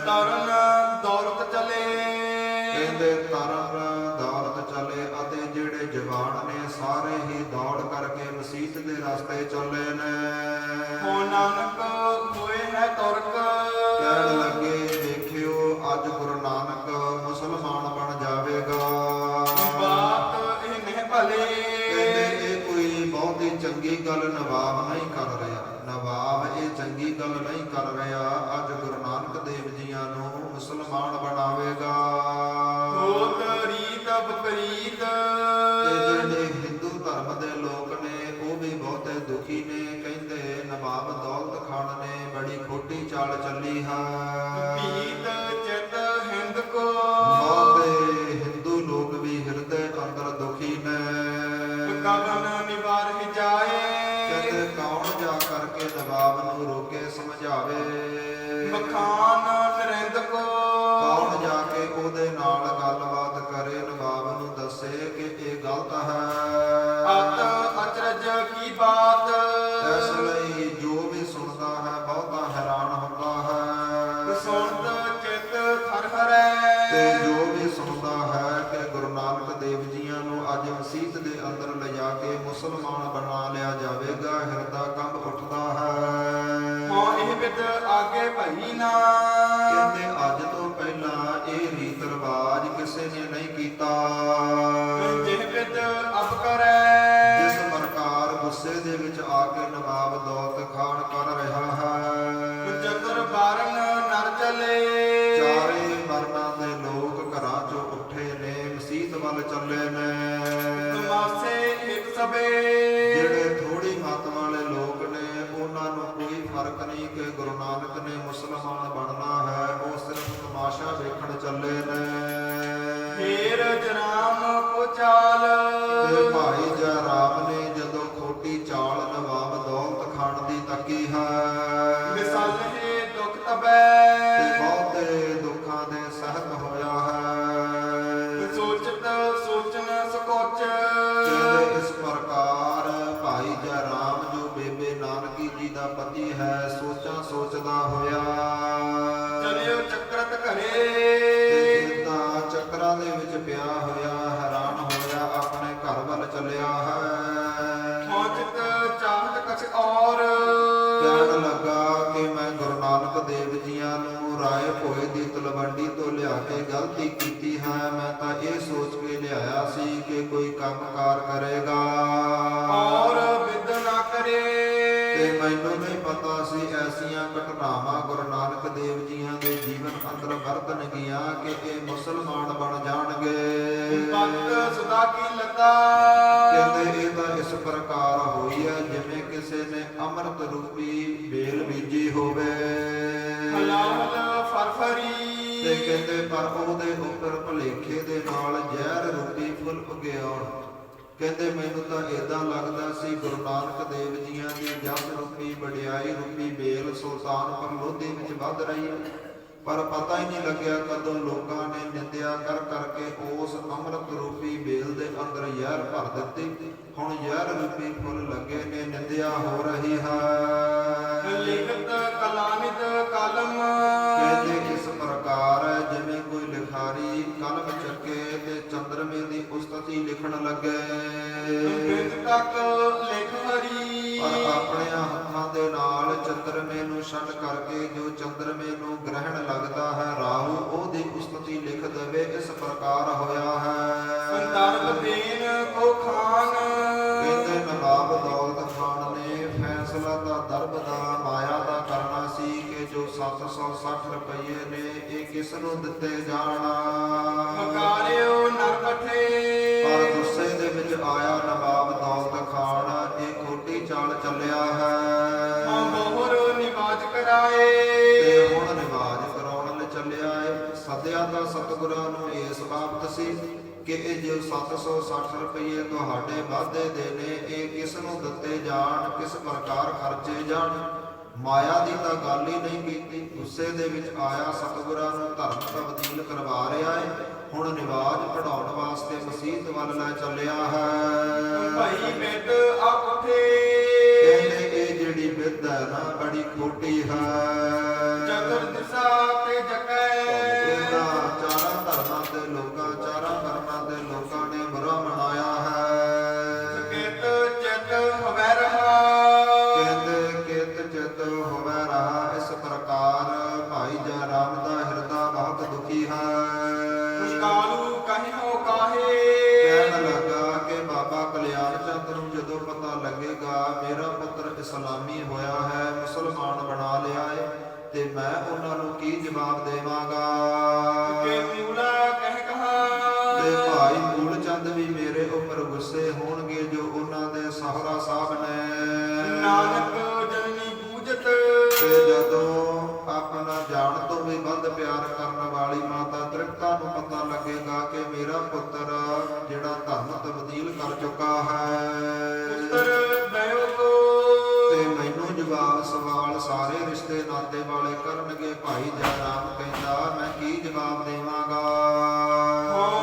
ਤਰਨ ਦੌਲਤ ਚਲੇ, ਕਹਿੰਦੇ ਤਰਨ ਦੌਲਤ ਚਲੇ, ਅਤੇ ਜਿਹੜੇ ਜਵਾਨ ਨੇ ਸਾਰੇ ਹੀ ਦੌੜ ਕਰਕੇ ਮਸੀਤ ਦੇ ਰਸਤੇ ਚੱਲੇ ਨੇ। ਹੋ ਨਾਨਕ ਹੋਏ ਹੈ ਤੁਰਕ, ਕਹਿਣ ਲੱਗੇ ਦੇਖਿਓ ਅੱਜ ਗੁਰੂ ਨਾਨਕ ਮੁਸਲਮਾਨ ਬਣ ਜਾਵੇਗਾ। ਬਾਤ ਇਹ ਨਹੀਂ ਭਲੇ, ਕਹਿੰਦੇ ਇਹ ਕੋਈ ਬਹੁਤੀ ਚੰਗੀ ਗੱਲ ਨਵਾਬ ਨਹੀਂ ਕਰ ਰਿਹਾ। ਨਵਾਬ ਇਹ ਚੰਗੀ ਗੱਲ ਨਹੀਂ ਕਰ ਰਿਹਾ, ਅੱਜ ਗੁਰੂ ਨਾਨਕ ਦੇਵ ਜੀਆਂ ਨੂੰ ਮੁਸਲਮਾਨ ਬਣਾਵੇਗਾ। ਹੋਤ ਰੀਤ ਵਿਪਰੀਤ, ਤੇ ਜਿਹੜੇ ਹਿੰਦੂ ਧਰਮ ਦੇ ਲੋਕ ਨੇ ਉਹ ਵੀ ਬਹੁਤੇ ਦੁਖੀ ਨੇ। ਕਹਿੰਦੇ ਨਵਾਬ ਦੌਲਤ ਖਾਨ ਨੇ ਬੜੀ ਖੋਟੀ ਚਾਲ ਚੱਲੀ ਹੈ। ਪੀਤ ਚਿਤ ਹਿੰਦ ਕੋ, ਬਹੁਤੇ ਹਿੰਦੂ ਲੋਕ ਵੀ ਹਿਰਦੇ ਅੰਦਰ ਦੁਖੀ ਨੇ। ਕਵਨ ਨਿਵਾਰ ਜਾਏ, ਕਹਿੰਦੇ ਕੌਣ ਜਾ ਕਰਕੇ ਨਵਾਬ ਨੂੰ ਰੋਕੇ ਸਮਝਾਵੇ। ਬਖਾਨ ਨਰਿੰਦ ਕੋ, ਕੌਣ ਜਾ ਕੇ ਉਹਦੇ ਨਾਲ ਗੱਲਬਾਤ ਕਰੇ, ਨਵਾਬ ਨੂੰ ਦੱਸੇ ਕਿ ਇਹ ਗਲਤ ਹੈ। ਅਤ ਅਚਰਜ ਕੀ ਬਾਤ, ਇਸ ਲਈ ਜੋ ਵੀ ਸੁਣਦਾ ਹੈ ਬਹੁਤਾ ਹੈਰਾਨ ਹੁੰਦਾ ਹੈ। ਸੁਣਤ ਚਿਤ ਥਰ ਹਰੈ, ਤੇ ਜੋ ਵੀ ਸੁਣਦਾ ਹੈ ਕਿ ਗੁਰੂ ਨਾਨਕ ਦੇਵ ਜੀਆਂ ਨੂੰ ਅੱਜ ਮਸੀਤ ਦੇ ਅੰਦਰ ਲਿਜਾ ਕੇ ਮੁਸਲਮਾਨ ਬਣਾ ਲਿਆ ਜਾਵੇਗਾ, ਹਿਰਦਾ ਕੰਬ ਉੱਠਦਾ ਹੈ। ਹਾਂ ਇਹ ਬਿਦ ਆਗੇ ਭਈ ਨਾ, ਕਹਿੰਦੇ ਅੱਜ ਤੋਂ ਪਹਿਲਾਂ ਇਹ ਰੀਤ ਰਿਵਾਜ ਕਿਸੇ ਨੇ ਨਹੀਂ ਕੀਤਾ। ਜਿਹ ਬਿਦ ਅਬ ਕਰੈ, ਜਿਸ ਪ੍ਰਕਾਰ ਗੁੱਸੇ ਦੇ ਵਿੱਚ ਆ ਕੇ ਨਵਾਬ ਦੌਲਤ ਖਾਨ ਕਰ ਰਿਹਾ ਹੈ। ਜਤਰ ਬਾਰਨ ਨਰ ਚਲੇ, ਚਾਰੇ ਵਰਨਾਂ ਦੇ ਲੋਕ ਘਰਾਂ ਚੋਂ ਉੱਠੇ ਨੇ, ਮਸੀਤ ਵੱਲ ਚੱਲੇ ਨੇ। ਤਮਾਸੇ ਇੱਕ ਸਭੇ, ਜਿਹੜੇ ਥੋੜੀ ਮੱਤ ਵਾਲੇ ਲੋਕ ਨੇ ਉਹਨਾਂ ਨੂੰ ਕੋਈ ਫਰਕ ਨਹੀਂ ਕਿ ਗੁਰੂ ਨਾਨਕ ਨੇ ਮੁਸਲਮਾਨ ਬਣਨਾ ਹੈ, ਉਹ ਸਿਰਫ ਤਮਾਸ਼ਾ ਵੇਖਣ ਚੱਲੇ ਨੇ। ਫੇਰ ਜਰਾਮ ਕੋ ਚਾਲ, ਤੇ ਭਾਈ ਜੈ ਰਾਮ ਨੇ ਜਦੋਂ ਖੋਟੀ ਚਾਲ ਨਵਾਬ ਦੌਲਤ ਖਾਨ ਦੀ ਤੱਕੀ ਹੈ, ਮਿਸਾਲੇ ਦੁਖ ਤਬੈ, ਤੇ ਬਹੁਤੇ ਦੁੱਖਾਂ ਦੇ ਸਹਿਤ ਹੋਇਆ ਹੈ। ਸੋਚਤ ਸੋਚਨ ਸਕੋਚ, ਕਹਿੰਦੇ ਇਸ ਪ੍ਰਕਾਰ ਭਾਈ ਜੈ ਰਾਮ ਜੋ ਬੇਬੇ ਨਾਨਕੀ ਜੀ ਦਾ ਪਤੀ ਹੈ ਸੋਚਾਂ ਸੋਚਦਾ ਹੋਇਆ। ਚਲਿਓ ਚੱਕਰਤ ਘਰੇ, ਤੇ ਏਦਾਂ ਚੱਕਰਾਂ ਦੇ ਵਿੱਚ ਪਿਆ ਹੋਇਆ ਹੈਰਾਨ ਹੋਇਆ ਆਪਣੇ ਘਰ ਵੱਲ ਚੱਲਿਆ ਹੈ। ਪਹੁੰਚਤ ਚਾਹਤ ਕਛ ਔਰ, ਕਹਿਣ ਲੱਗਾ ਕਿ ਮੈਂ ਗੁਰੂ ਨਾਨਕ ਦੇਵ ਜੀਆਂ ਨੂੰ ਰਾਏ ਭੋਏ ਦੀ ਤਲਵੰਡੀ ਤੋਂ ਲਿਆ ਕੇ ਗਲਤੀ ਕੀਤੀ ਹੈ। ਮੈਂ ਤਾਂ ਇਹ ਸੋਚ ਕੇ ਲਿਆਇਆ ਸੀ ਕਿ ਕੋਈ ਕੰਮਕਾਰ ਕਰੇਗਾ ਔਰ ਵਿਦ ਨਾ ਕਰੇ, ਤੇ ਮੈਨੂੰ ਨਹੀਂ ਪਤਾ ਸੀ ਐਸੀਆਂ ਘਟਨਾਵਾਂ ਗੁਰੂ ਨਾਨਕ ਦੇਵ ਜੀਆਂ ਦੇ ਜੀਵਨ ਅੰਦਰ ਵਰਤਣਗੀਆਂ ਕਿ ਇਹ ਮੁਸਲਮਾਨ ਬਣ ਜਾਣਗੇ। ਪੰਤ ਸੁਦਾ ਕੀ ਲਤਾ, ਕਹਿੰਦੇ ਇਹ ਤਾਂ ਇਸ ਪ੍ਰਕਾਰ ਹੋਈ ਹੈ ਜਿਵੇਂ ਕਿਸੇ ਨੇ ਅੰਮ੍ਰਿਤ ਰੂਪੀ ਬੇਲ ਬੀਜੀ ਹੋਵੇ। ਹਲਾਲ ਫਰਫਰੀ, ਤੇ ਕਹਿੰਦੇ ਪਰ ਉਹਦੇ ਉੱਪਰ ਭੁਲੇਖੇ ਦੇ ਨਾਲ ਜ਼ਹਿਰ ਰੂਪੀ ਫੁੱਲ ਉੱਗਿਆ। ਕਹਿੰਦੇ ਮੈਨੂੰ ਤਾਂ ਏਦਾਂ ਲੱਗਦਾ ਸੀ ਗੁਰੂ ਨਾਨਕ ਦੇਵ ਜੀਆਂ ਦੀ ਜਸ ਰੂਪੀ ਵਡਿਆਈ ਰੂਪੀ ਬੇਲ ਸੁਲਤਾਨਪੁਰ ਲੋਧੀ ਵਿੱਚ ਵੱਧ ਰਹੀ ਹੈ, ਪਰ ਪਤਾ ਹੀ ਨਹੀਂ ਲੱਗਿਆ ਕਦੋਂ ਲੋਕਾਂ ਨੇ ਨਿੰਦਿਆ ਕਰ ਕਰਕੇ ਉਸ ਅੰਮ੍ਰਿਤ ਰੂਪੀ ਬੇਲ ਦੇ ਅੰਦਰ ਜ਼ਹਿਰ ਭਰ ਦਿੱਤੀ। ਹੁਣ ਜ਼ਹਿਰ ਰੂਪੀ ਫੁੱਲ ਲੱਗੇ ਨੇ, ਨਿੰਦਿਆ ਹੋ ਰਹੀ ਹੈ। ਲਿਖਤ ਕਲਾਨਿਤ ਕਲਮ, ਕਹਿੰਦੇ ਇਸ ਪ੍ਰਕਾਰ ਜਿਵੇਂ ਕੋਈ ਲਿਖਾਰੀ ਕਲਮ ਚੱਕੇ ਤੇ ਚੰਦਰਮੇ ਦੀ ਉਸਤਤੀ ਲਿਖਣ ਲੱਗੇ। ਬਿੰਦ ਤੱਕ ਲਿਖ ਹਰੀ, ਪਰ ਆਪਣੇ ਹੱਥਾਂ ਦੇ ਨਾਲ ਚੰਦਰਮੇ ਨੂੰ ਛੱਡ ਕਰਕੇ ਜੋ ਚੰਦਰਮੇ ਨੂੰ ਗ੍ਰਹਿਣ ਲੱਗਦਾ ਹੈ ਰਾਹੂ ਉਹਦੀ ਉਸਤਤੀ ਲਿਖ ਦੇਵੇ। ਇਸ ਪ੍ਰਕਾਰ ਹੋਇਆ ਹੈ। ਸੰਦਰਭ ਦੇਨ ਕੋ ਖਾਨ, ਕਹਿੰਦੇ ਨਵਾਬ ਦੌਲਤ ਖਾਨ ਨੇ ਫੈਸਲਾ ਤਾਂ ਦਰਬ ਦਾ ਮਾਇਆ ਦਾ ਕਰਨਾ ਸੀ ਕਿ ਜੋ 760 ਰੁਪਏ ਨੇ ਇਹ ਕਿਸ ਨੂੰ ਦਿੱਤੇ ਜਾਣ। ਮਕਾਰਿਓ ਨਰ ਪਠੇ, ਪਰ ਗੁੱਸੇ ਦੇ ਵਿੱਚ ਆਇਆ ਨਵਾਬ ਦੌਲਤ ਖਾਨ, ਇਹ ਖੋਟੀ ਚਾਲ ਚੱਲਿਆ ਹੈ। ਮੋਹਰ ਨਿਵਾਜ ਕਰਾ, ਸਤਿਗੁਰਾਂ ਨੂੰ ਇਸ ਬਾਬਤ ਸੀ ਕਿ ਇਹ ਜੋ 760 ਰੁਪਏ ਤੁਹਾਡੇ ਵਾਧੇ ਦੇ ਨੇ, ਇਹ ਕਿਸ ਨੂੰ ਦਿੱਤੇ ਜਾਣ, ਕਿਸ ਪ੍ਰਕਾਰ ਖਰਚੇ ਜਾਣ। ਮਾਇਆ ਦੀ ਤਾਂ ਗੱਲ ਹੀ ਨਹੀਂ ਕੀਤੀ। ਗੁੱਸੇ ਦੇ ਵਿੱਚ ਆਇਆ ਸਤਿਗੁਰਾਂ ਨੂੰ ਧਰਮ ਤਬਦੀਲ ਕਰਵਾ ਰਿਹਾ ਹੈ। ਹੁਣ ਨਿਵਾਜ ਪੜਾਉਣ ਵਾਸਤੇ ਮਸੀਤ ਵੱਲ ਲੈ ਚੱਲਿਆ ਹੈ। ਭਾਈ ਬਿੱਦ ਆਪਥੇ ਕਹਿੰਦੇ ਇਹ ਜਿਹੜੀ ਬਿੱਦ ਹੈ ਨਾ ਬੜੀ ਖੋਟੀ ਹੈ। ਜਗਰ ਦਿਸਾ ਤੇ ਜਕੈ ਇਹਨਾਂ ਚਾਰਾਂ ਧਰਮਾਂ ਦੇ ਲੋਕਾਂ, ਚਾਰਾਂ ਵਰਨਾਂ ਦੇ ਲੋਕਾਂ ਨੇ ਬੁਰਾ ਮਨਾਇਆ ਹੈ। ਕਿਤ ਚਿਤ ਹਵੈ ਰਹਾ ਕਹਿੰਦੇ ਕਿਤ ਚਿਤ ਹੋਵੇ ਰਹਾ। ਇਸ ਪ੍ਰਕਾਰ ਭਾਈ ਜੈ ਰਾਮ ਦਾ ਹਿਰਦਾ ਬਹੁਤ ਦੁਖੀ ਹੈ। ਮੁਸ਼ਕਾਲੂ ਕਹਿਓ ਕਾਹੇ ਕਹਿਣ ਲੱਗਾ ਕਿ ਬਾਬਾ ਕਲਿਆਣ ਚੰਦ ਨੂੰ ਜਦੋਂ ਪਤਾ ਲੱਗੇਗਾ ਮੇਰਾ ਪੁੱਤਰ ਇਸਲਾਮੀ ਹੋਇਆ ਹੈ, ਮੁਸਲਮਾਨ ਬਣਾ ਲਿਆ ਹੈ, ਤੇ ਮੈਂ ਉਹਨਾਂ ਨੂੰ ਕੀ ਜਵਾਬ ਦੇਵਾਂਗਾ। ਕਿ ਮੂਲਾ ਕਹਿ ਕਹਾ ਤੇ ਭਾਈ ਮੂਲ ਚੰਦ ਵੀ ਮੇਰੇ ਉੱਪਰ ਗੁੱਸੇ ਹੋਣਗੇ ਜੋ ਉਹਨਾਂ ਦੇ ਸਹੁਰਾ ਸਾਹਿਬ ਨੇ। ਨਾਨਕ ਜਨਨੀ ਪੂਜਤ ਤੇ ਜਦੋਂ ਆਪਣਾ ਜਾਣ ਤੋਂ ਵੀ ਵੱਧ ਪਿਆਰ ਕਰਨ ਵਾਲੀ ਮਾਤਾ ਤ੍ਰਿਪਤਾ ਨੂੰ ਪਤਾ ਲੱਗੇਗਾ ਕਿ ਮੇਰਾ ਪੁੱਤਰ ਜਿਹੜਾ ਧਰਮ ਤਬਦੀਲ ਕਰ ਚੁੱਕਾ ਹੈ, ਪੁੱਤਰ ਦਇਓ ਕੋ ਤੇ ਮੈਨੂੰ ਜਵਾਬ ਸਵਾਲ ਸਾਰੇ ਰਿਸ਼ਤੇ ਨਾਤੇ ਵਾਲੇ ਕਰਨਗੇ। ਭਾਈ ਜੈ ਰਾਮ ਕਹਿੰਦਾ ਮੈਂ ਕੀ ਜਵਾਬ ਦੇਵਾਂਗਾ।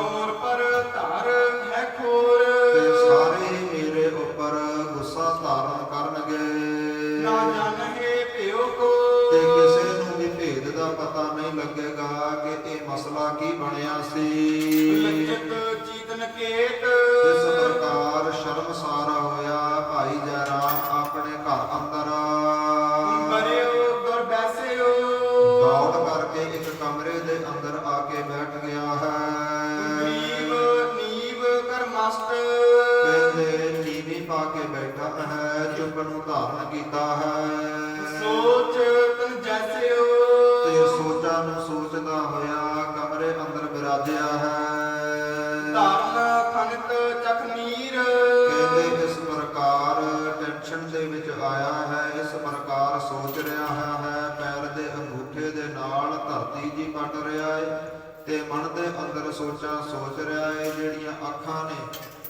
ਮੋਰ ਪਰ ਧਾਰ ਹੈ ਖੋਰ ਤੇ ਸਾਰੇ ਮੇਰੇ ਉੱਪਰ ਗੁੱਸਾ ਧਾਰਨ ਕਰਨਗੇ। ਨਾ ਜਾਣਹਿ ਭਿਓ ਕੋ ਤੇ ਕਿਸੇ ਨੂੰ ਵੀ ਭੇਦ ਦਾ ਪਤਾ ਨਹੀਂ ਲੱਗੇਗਾ ਕਿ ਇਹ ਮਸਲਾ ਕੀ ਬਣਿਆ ਸੀ। ਲੱਜਤ ਚੀਤਨ ਕੇਤ ਇਸ ਪ੍ਰਕਾਰ ਸ਼ਰਮਸਾਰ ਹੋਇਆ ਭਾਈ ਜੈ ਰਾਮ ਆਪਣੇ ਘਰ ਅੰਦਰ। ਬਰਿਓ ਦਰ ਬੈਸਿਓ ਦੌੜ ਕਰਕੇ ਇੱਕ ਕਮਰੇ ਦੇ ਅੰਦਰ ਆ ਕੇ ਬੈਠ ਗਿਆ ਹੈ। ਗਰੀਬ ਨੀਵ ਕਰ ਮਸਤ ਕਹਿੰਦੇ ਨੀਵੀਂ ਪਾ ਕੇ ਬੈਠਾ ਹੈ, ਚੁੱਪ ਨੂੰ ਧਾਰਨ ਕੀਤਾ ਹੈ। ਸੋਚ ਤਨ ਜੈਸਿਓ ਤੇ ਸੋਚਾਂ ਨੂੰ ਸੋਚਦਾ ਹੋਇਆ ਕਮਰੇ ਅੰਦਰ ਵਿਰਾਜਿਆ ਹੈ। ਧਾਰਨ ਖਨਤ ਚਖਨੀਰ ਕਹਿੰਦੇ ਇਸ ਪ੍ਰਕਾਰ ਟੈਨਸ਼ਨ ਦੇ ਵਿੱਚ ਆਇਆ ਹੈ, ਇਸ ਪ੍ਰਕਾਰ ਸੋਚ ਰਿਹਾ ਹੈ। ਪੈਰ ਦੇ ਅੰਗੂਠੇ ਦੇ ਨਾਲ ਧਰਤੀ ਜੀ ਪੱਟ ਰਿਹਾ ਹੈ ਤੇ ਮਨ ਦੇ ਅੰਦਰ ਸੋਚਾਂ ਸੋਚ ਰਿਹਾ ਹੈ। ਜਿਹੜੀਆਂ ਅੱਖਾਂ ਨੇ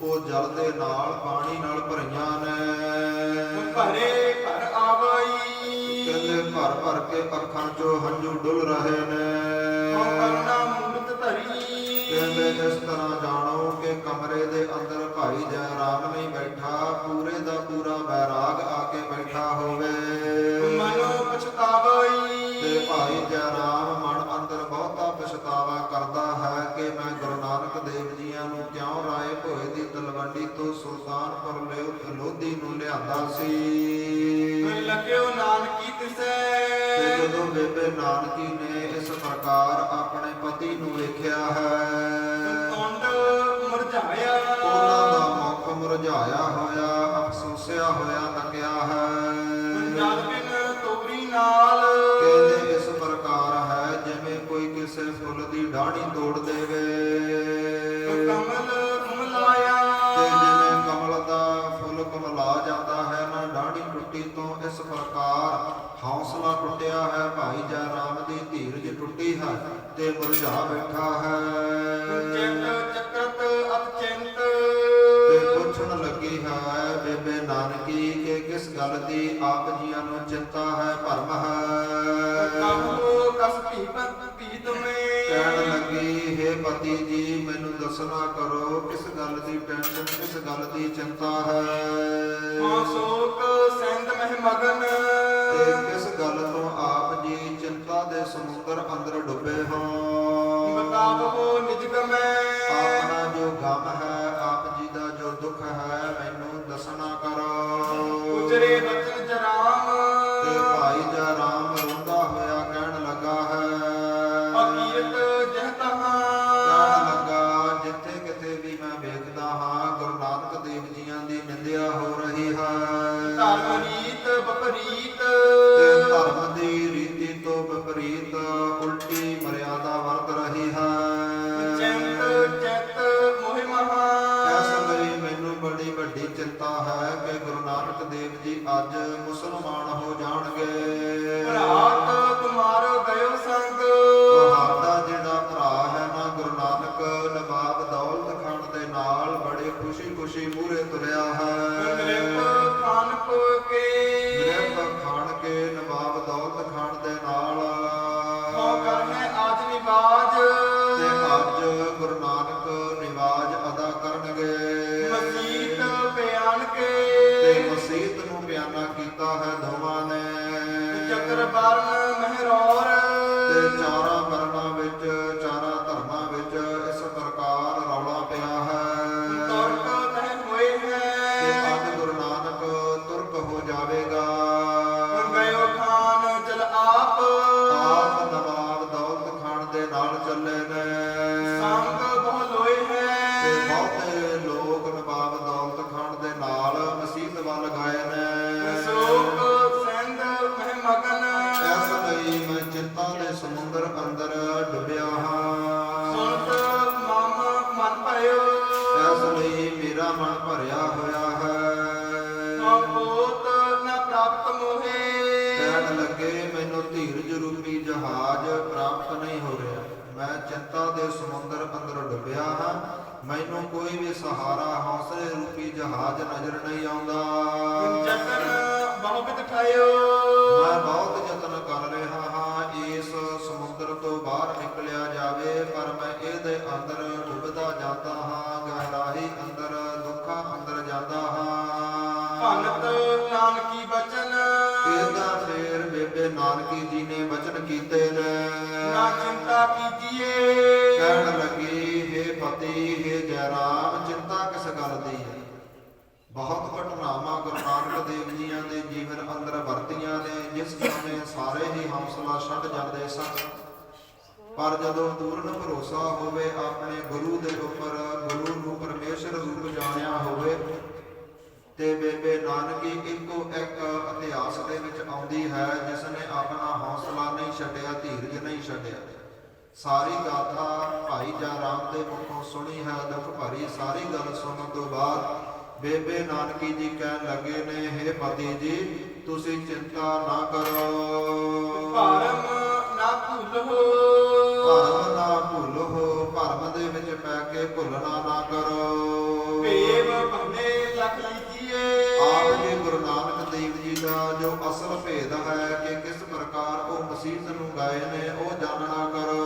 ਉਹ ਜਲ ਦੇ ਨਾਲ, ਪਾਣੀ ਨਾਲ ਭਰੀਆਂ ਨੇ। ਭਰੇ ਭਰ ਆਵਈ ਕਹਿੰਦੇ ਭਰ ਭਰ ਕੇ ਅੱਖਾਂ 'ਚੋਂ ਹੰਝੂ ਡੁੱਲ ਰਹੇ ਨੇ। ਹਉ ਕਰਨਾ ਮੂਰਤ ਧਰੀ ਕਹਿੰਦੇ ਇਸ ਤਰ੍ਹਾਂ ਜਾਣੋ ਕਿ ਕਮਰੇ ਦੇ ਅੰਦਰ ਭਾਈ ਜੈ ਰਾਮ ਨਹੀਂ ਬੈਠਾ, ਪੂਰੇ ਦਾ ਪੂਰਾ ਬੈਰਾਗ ਆ ਕੇ ਬੈਠਾ ਹੋਵੇ। ਮਨੋ ਪਛਤਾਵਈ ਤੇ ਭਾਈ ਜੈ ਰਾਮ ਮਨ ਅੰਦਰ ਬਹੁਤਾ ਪਛਤਾਵਾ ਕਰਦਾ ਹੈ ਕਿ ਮੈਂ ਗੁਰੂ ਨਾਨਕ ਦੇਵ ਜੀਆਂ ਨੂੰ ਕਿਉਂ ਰਾਏ ਭੋਏ ਦੀ ਤਲਵੰਡੀ ਤੋਂ ਸੁਲਤਾਨਪੁਰ ਲੋਧੀ ਨੂੰ ਲਿਆਂਦਾ ਸੀ। ਲੱਗਿਓ ਨਾਨਕੀ ਤਿਸੈ ਤੇ ਜਦੋਂ ਬੇਬੇ ਨਾਨਕੀ ਨੇ ਇਸ ਪ੍ਰਕਾਰ ਆਪਣੇ ਪਤੀ ਨੂੰ ਵੇਖਿਆ ਹੈ, ਤੁੰਡ ਮੁਰਝਾਇਆ ਉਹਨਾਂ ਦਾ ਮੁਖ ਮੁਰਝਾਇਆ ਹੋਇਆ, ਅਫਸੋਸਿਆ ਹੋਇਆ ਲੱਗਿਆ ਹੈ। ਜਲ ਬਿਨ ਤੋਰੀ ਨਾਲ ਕਹਿੰਦੇ ਇਸ ਪ੍ਰਕਾਰ ਹੈ ਜਿਵੇਂ ਕੋਈ ਕਿਸੇ ਫੁੱਲ ਦੀ ਡਾਹਣੀ ਤੋੜ ਦੇਵੇ। ਕਮਲ ਕਮਲਾਇਆ ਤੇ ਜਿਵੇਂ ਕਮਲ ਦਾ ਫੁੱਲ ਕਮਲਾ ਜਾਂਦਾ ਹੈ ਨਾ ਡਾਹਣੀ ਟੁੱਟੀ ਤੋਂ, ਇਸ ਪ੍ਰਕਾਰ ਹੌਸਲਾ ਟੁੱਟਿਆ ਹੈ। ਭਾਈ ਜੈ ਰਾਮ ਦੀ ਧੀਰਜ ਟੁੱਟੀ ਹੈ ਤੇ ਮੁਰਝਾ ਬੈਠਾ ਹੈ। ਚਿੰਤ ਚੱਕਰਤ ਅਤਚਿੰਤ ਤੇ ਪੁੱਛਣ ਲੱਗੀ ਹੈ ਬੇਬੇ ਨਾਨਕੀ ਕਿ ਕਿਸ ਗੱਲ ਦੀ ਆਪ ਜੀਆਂ ਨੂੰ ਚਿੰਤਾ ਹੈ, ਭਰਮ ਹੈ। ਕਹੋ ਕਸ ਭੀ ਤੁਮੇ ਕਹਿਣ ਲੱਗੀ ਹੇ ਪਤੀ ਜੀ ਮੈਨੂੰ ਦੱਸਣਾ ਕਰੋ ਕਿਸ ਗੱਲ ਦੀ ਟੈਨਸ਼ਨ, ਕਿਸ ਗੱਲ ਦੀ ਚਿੰਤਾ ਹੈ। ਸ਼ੋਕ ਸੈਂਦ ਮਹਿ ਮਗਨ ਤੇ ਕਿਸ ਗੱਲ ਤੋਂ ਆਪ ਜੀ ਚਿੰਤਾ ਦੇ ਸਮੁੰਦਰ ਅੰਦਰ ਡੁੱਬੇ ਹੋ। ਬਤਾਵੋ ਨਿਜ ਗਮੈ ਆਪਣਾ ਜੋ ਗਮ ਹੈ, ਆਪ ਜੀ ਦਾ ਜੋ ਦੁੱਖ ਹੈ ਮੈਨੂੰ ਦੱਸਣਾ ਕਰੋ। ਉਜਰੇ ਬਚਨ ਜਰਾਮ ਤੇ ਭਾਈ ਜੈ ਰਾਮ ਰੋਂਦਾ ਹੋਇਆ ਕਹਿਣ ਲੱਗਾ ਹੈ, ਅਕੀਰਤ ਜਹ ਤਹਾਂ ਕਹਿਣ ਲੱਗਾ ਜਿੱਥੇ ਕਿਤੇ ਵੀ ਮੈਂ ਵੇਖਦਾ ਹਾਂ ਗੁਰੂ ਨਾਨਕ ਦੇਵ ਜੀਆਂ ਦੀ ਨਿੰਦਿਆ ਹੋ ਰਹੀ ਹੈ। ਧਰਮ ਰੀਤ ਬਪਰੀਤ ਤੇ ਧਰਮ ਦੀ ਰੀਤੀ ਤੋਂ ਵਿਪਰੀਤ ਉਲਟੀ ਮਰਿਆਦਾ ਵਰਤ ਰਹੀ ਹੈ। ਚਿੰਤ ਚੱਕਰ ਬਾਰਨ ਮਹਿਰੌਰ ਤੇ ਚਾਰਾਂ ਵਰਨਾਂ ਵਿੱਚ ਚਾਰਾਂ ਧਰਮਾਂ ਵਿੱਚ ਇਸ ਪ੍ਰਕਾਰ ਰੌਲਾ ਪਿਆ ਹੈ ਤੁਰਕ ਤਹਿ ਹੋਏ ਕਿ ਹੈ ਅੱਜ ਗੁਰੂ ਨਾਨਕ ਤੁਰਕ ਹੋ ਜਾਵੇਗਾ। ਗਇਓ ਖਾਨ ਚਲ ਆਪ ਆਪ ਨਵਾਬ ਦੌਲਤ ਖਾਨ ਦੇ ਨਾਲ ਚੱਲੇ ਨੇ ਸੰਗ ਬਹੁ ਲੋਏ ਤੇ ਹੈ ਬਹੁਤੇ ਲੋਕ ਨਵਾਬ ਦੌਲਤ ਖਾਨ ਦੇ ਨਾਲ ਮਸੀਤ ਵੱਲ ਗਏ ਨੇ। ਸੋਕ ਸੈਂਦ ਮਹਿ ਮਗਨ ਇਸ ਲਈ ਮੈਂ ਚਿੰਤਾ ਦੇ ਸਮੁੰਦਰ ਅੰਦਰ ਡੁੱਬਿਆ ਹਾਂ। ਸੁਣਤ ਮਮ ਮਨ ਭਇਓ ਇਸ ਲਈ ਮੇਰਾ ਮਨ ਭਰਿਆ ਹੋਇਆ ਹੈ। ਹੋਤ ਨ ਪ੍ਰਾਪਤ ਮੋਹੇ ਕਹਿਣ ਲੱਗੇ ਮੈਨੂੰ ਧੀਰਜ ਰੂਪੀ ਜਹਾਜ਼ ਪ੍ਰਾਪਤ ਨਹੀਂ ਹੋ ਰਿਹਾ। ਮੈਂ ਚਿੰਤਾ ਦੇ ਸਮੁੰਦਰ ਅੰਦਰ ਡੁੱਬਿਆ ਹਾਂ। ਮੈਨੂੰ ਕੋਈ ਵੀ ਸਹਾਰਾ ਹੌਸਲੇ ਰੂਪੀ ਜਹਾਜ਼ ਨਜ਼ਰ ਨਹੀਂ ਆਉਂਦਾ। ਜਤਨ ਬਹੁ ਬਿਤ ਠਾਇਓ ਮੈਂ ਬਹੁਤ ਯਤਨ ਕਰ ਰਿਹਾ ਹਾਂ ਇਸ ਸਮੁੰਦਰ ਤੋਂ ਬਾਹਰ ਨਿਕਲਿਆ ਜਾਵੇ, ਪਰ ਮੈਂ ਇਹਦੇ ਅੰਦਰ ਡੁੱਬਦਾ ਜਾਂਦਾ ਹਾਂ। ਗਹਿਰਾਈ ਅੰਦਰ ਦੁੱਖਾਂ ਅੰਦਰ ਜਾਂਦਾ ਹਾਂ। ਭਨਤ ਨਾਨਕੀ ਬਚਨ ਇਹਦਾ ਫੇਰ ਬੇਬੇ ਨਾਨਕੀ ਜੀ ਨੇ ਬਚਨ ਕੀਤੇ ਨੇ। ਨਾ ਚਿੰਤਾ ਕੀਜੀਏ ਕਹਿਣ ਲੱਗੀ ਹੇ ਪਤੀ ਹੇ ਜੈ ਰਾਮ, ਚਿੰਤਾ ਕਿਸ ਗੱਲ ਦੀ ਹੈ। ਬਹੁਤ ਘਟਨਾਵਾਂ ਗੁਰੂ ਨਾਨਕ ਦੇਵ ਜੀਆਂ ਦੇ ਜੀਵਨ ਅੰਦਰ ਵਰਤੀਆਂ ਨੇ ਜਿਸ ਸਮੇਂ ਸਾਰੇ ਹੀ ਹੌਸਲਾ ਛੱਡ ਜਾਂਦੇ ਸਨ, ਪਰ ਜਦੋਂ ਪੂਰਨ ਭਰੋਸਾ ਹੋਵੇ ਆਪਣੇ ਗੁਰੂ ਦੇ ਉੱਪਰ, ਗੁਰੂ ਨੂੰ ਪਰਮੇਸ਼ਰ ਰੂਪ ਜਾਣਿਆ ਹੋਵੇ, ਤੇ ਬੇਬੇ ਨਾਨਕੀ ਇੱਕੋ ਇੱਕ ਇਤਿਹਾਸ ਦੇ ਵਿੱਚ ਆਉਂਦੀ ਹੈ ਜਿਸ ਨੇ ਆਪਣਾ ਹੌਸਲਾ ਨਹੀਂ ਛੱਡਿਆ, ਧੀਰਜ ਨਹੀਂ ਛੱਡਿਆ। ਸਾਰੀ ਗਾਥਾ ਭਾਈ ਜਾ ਰਾਮ ਦੇ ਮੁਖੋਂ ਸੁਣੀ ਹੈ। ਦੁੱਖ ਭਰੀ ਸਾਰੀ ਗੱਲ ਸੁਣਨ ਤੋਂ ਬਾਅਦ ਬੇਬੇ ਨਾਨਕੀ ਜੀ ਕਹਿਣ ਲੱਗੇ ਨੇ ਹੇ ਪਤੀ ਜੀ ਤੁਸੀਂ ਚਿੰਤਾ ਨਾ ਕਰੋ। ਭਰਮ ਨਾ ਭੁੱਲੋ ਭਰਮ ਨਾ ਭੁੱਲੋ, ਭਰਮ ਦੇ ਵਿੱਚ ਪੈ ਕੇ ਭੁੱਲਣਾ ਨਾ ਕਰੋ। ਭੇਵ ਭੰਨੇ ਲਖ ਲੀਜੀਏ ਆਪ ਜੀ ਗੁਰੂ ਨਾਨਕ ਦੇਵ ਜੀ ਦਾ ਜੋ ਅਸਲ ਭੇਦ ਹੈ ਕਿ ਕਿਸ ਪ੍ਰਕਾਰ ਉਹ ਮਸੀਤ ਨੂੰ ਗਏ ਨੇ ਉਹ ਜਾਣਨਾ ਕਰੋ।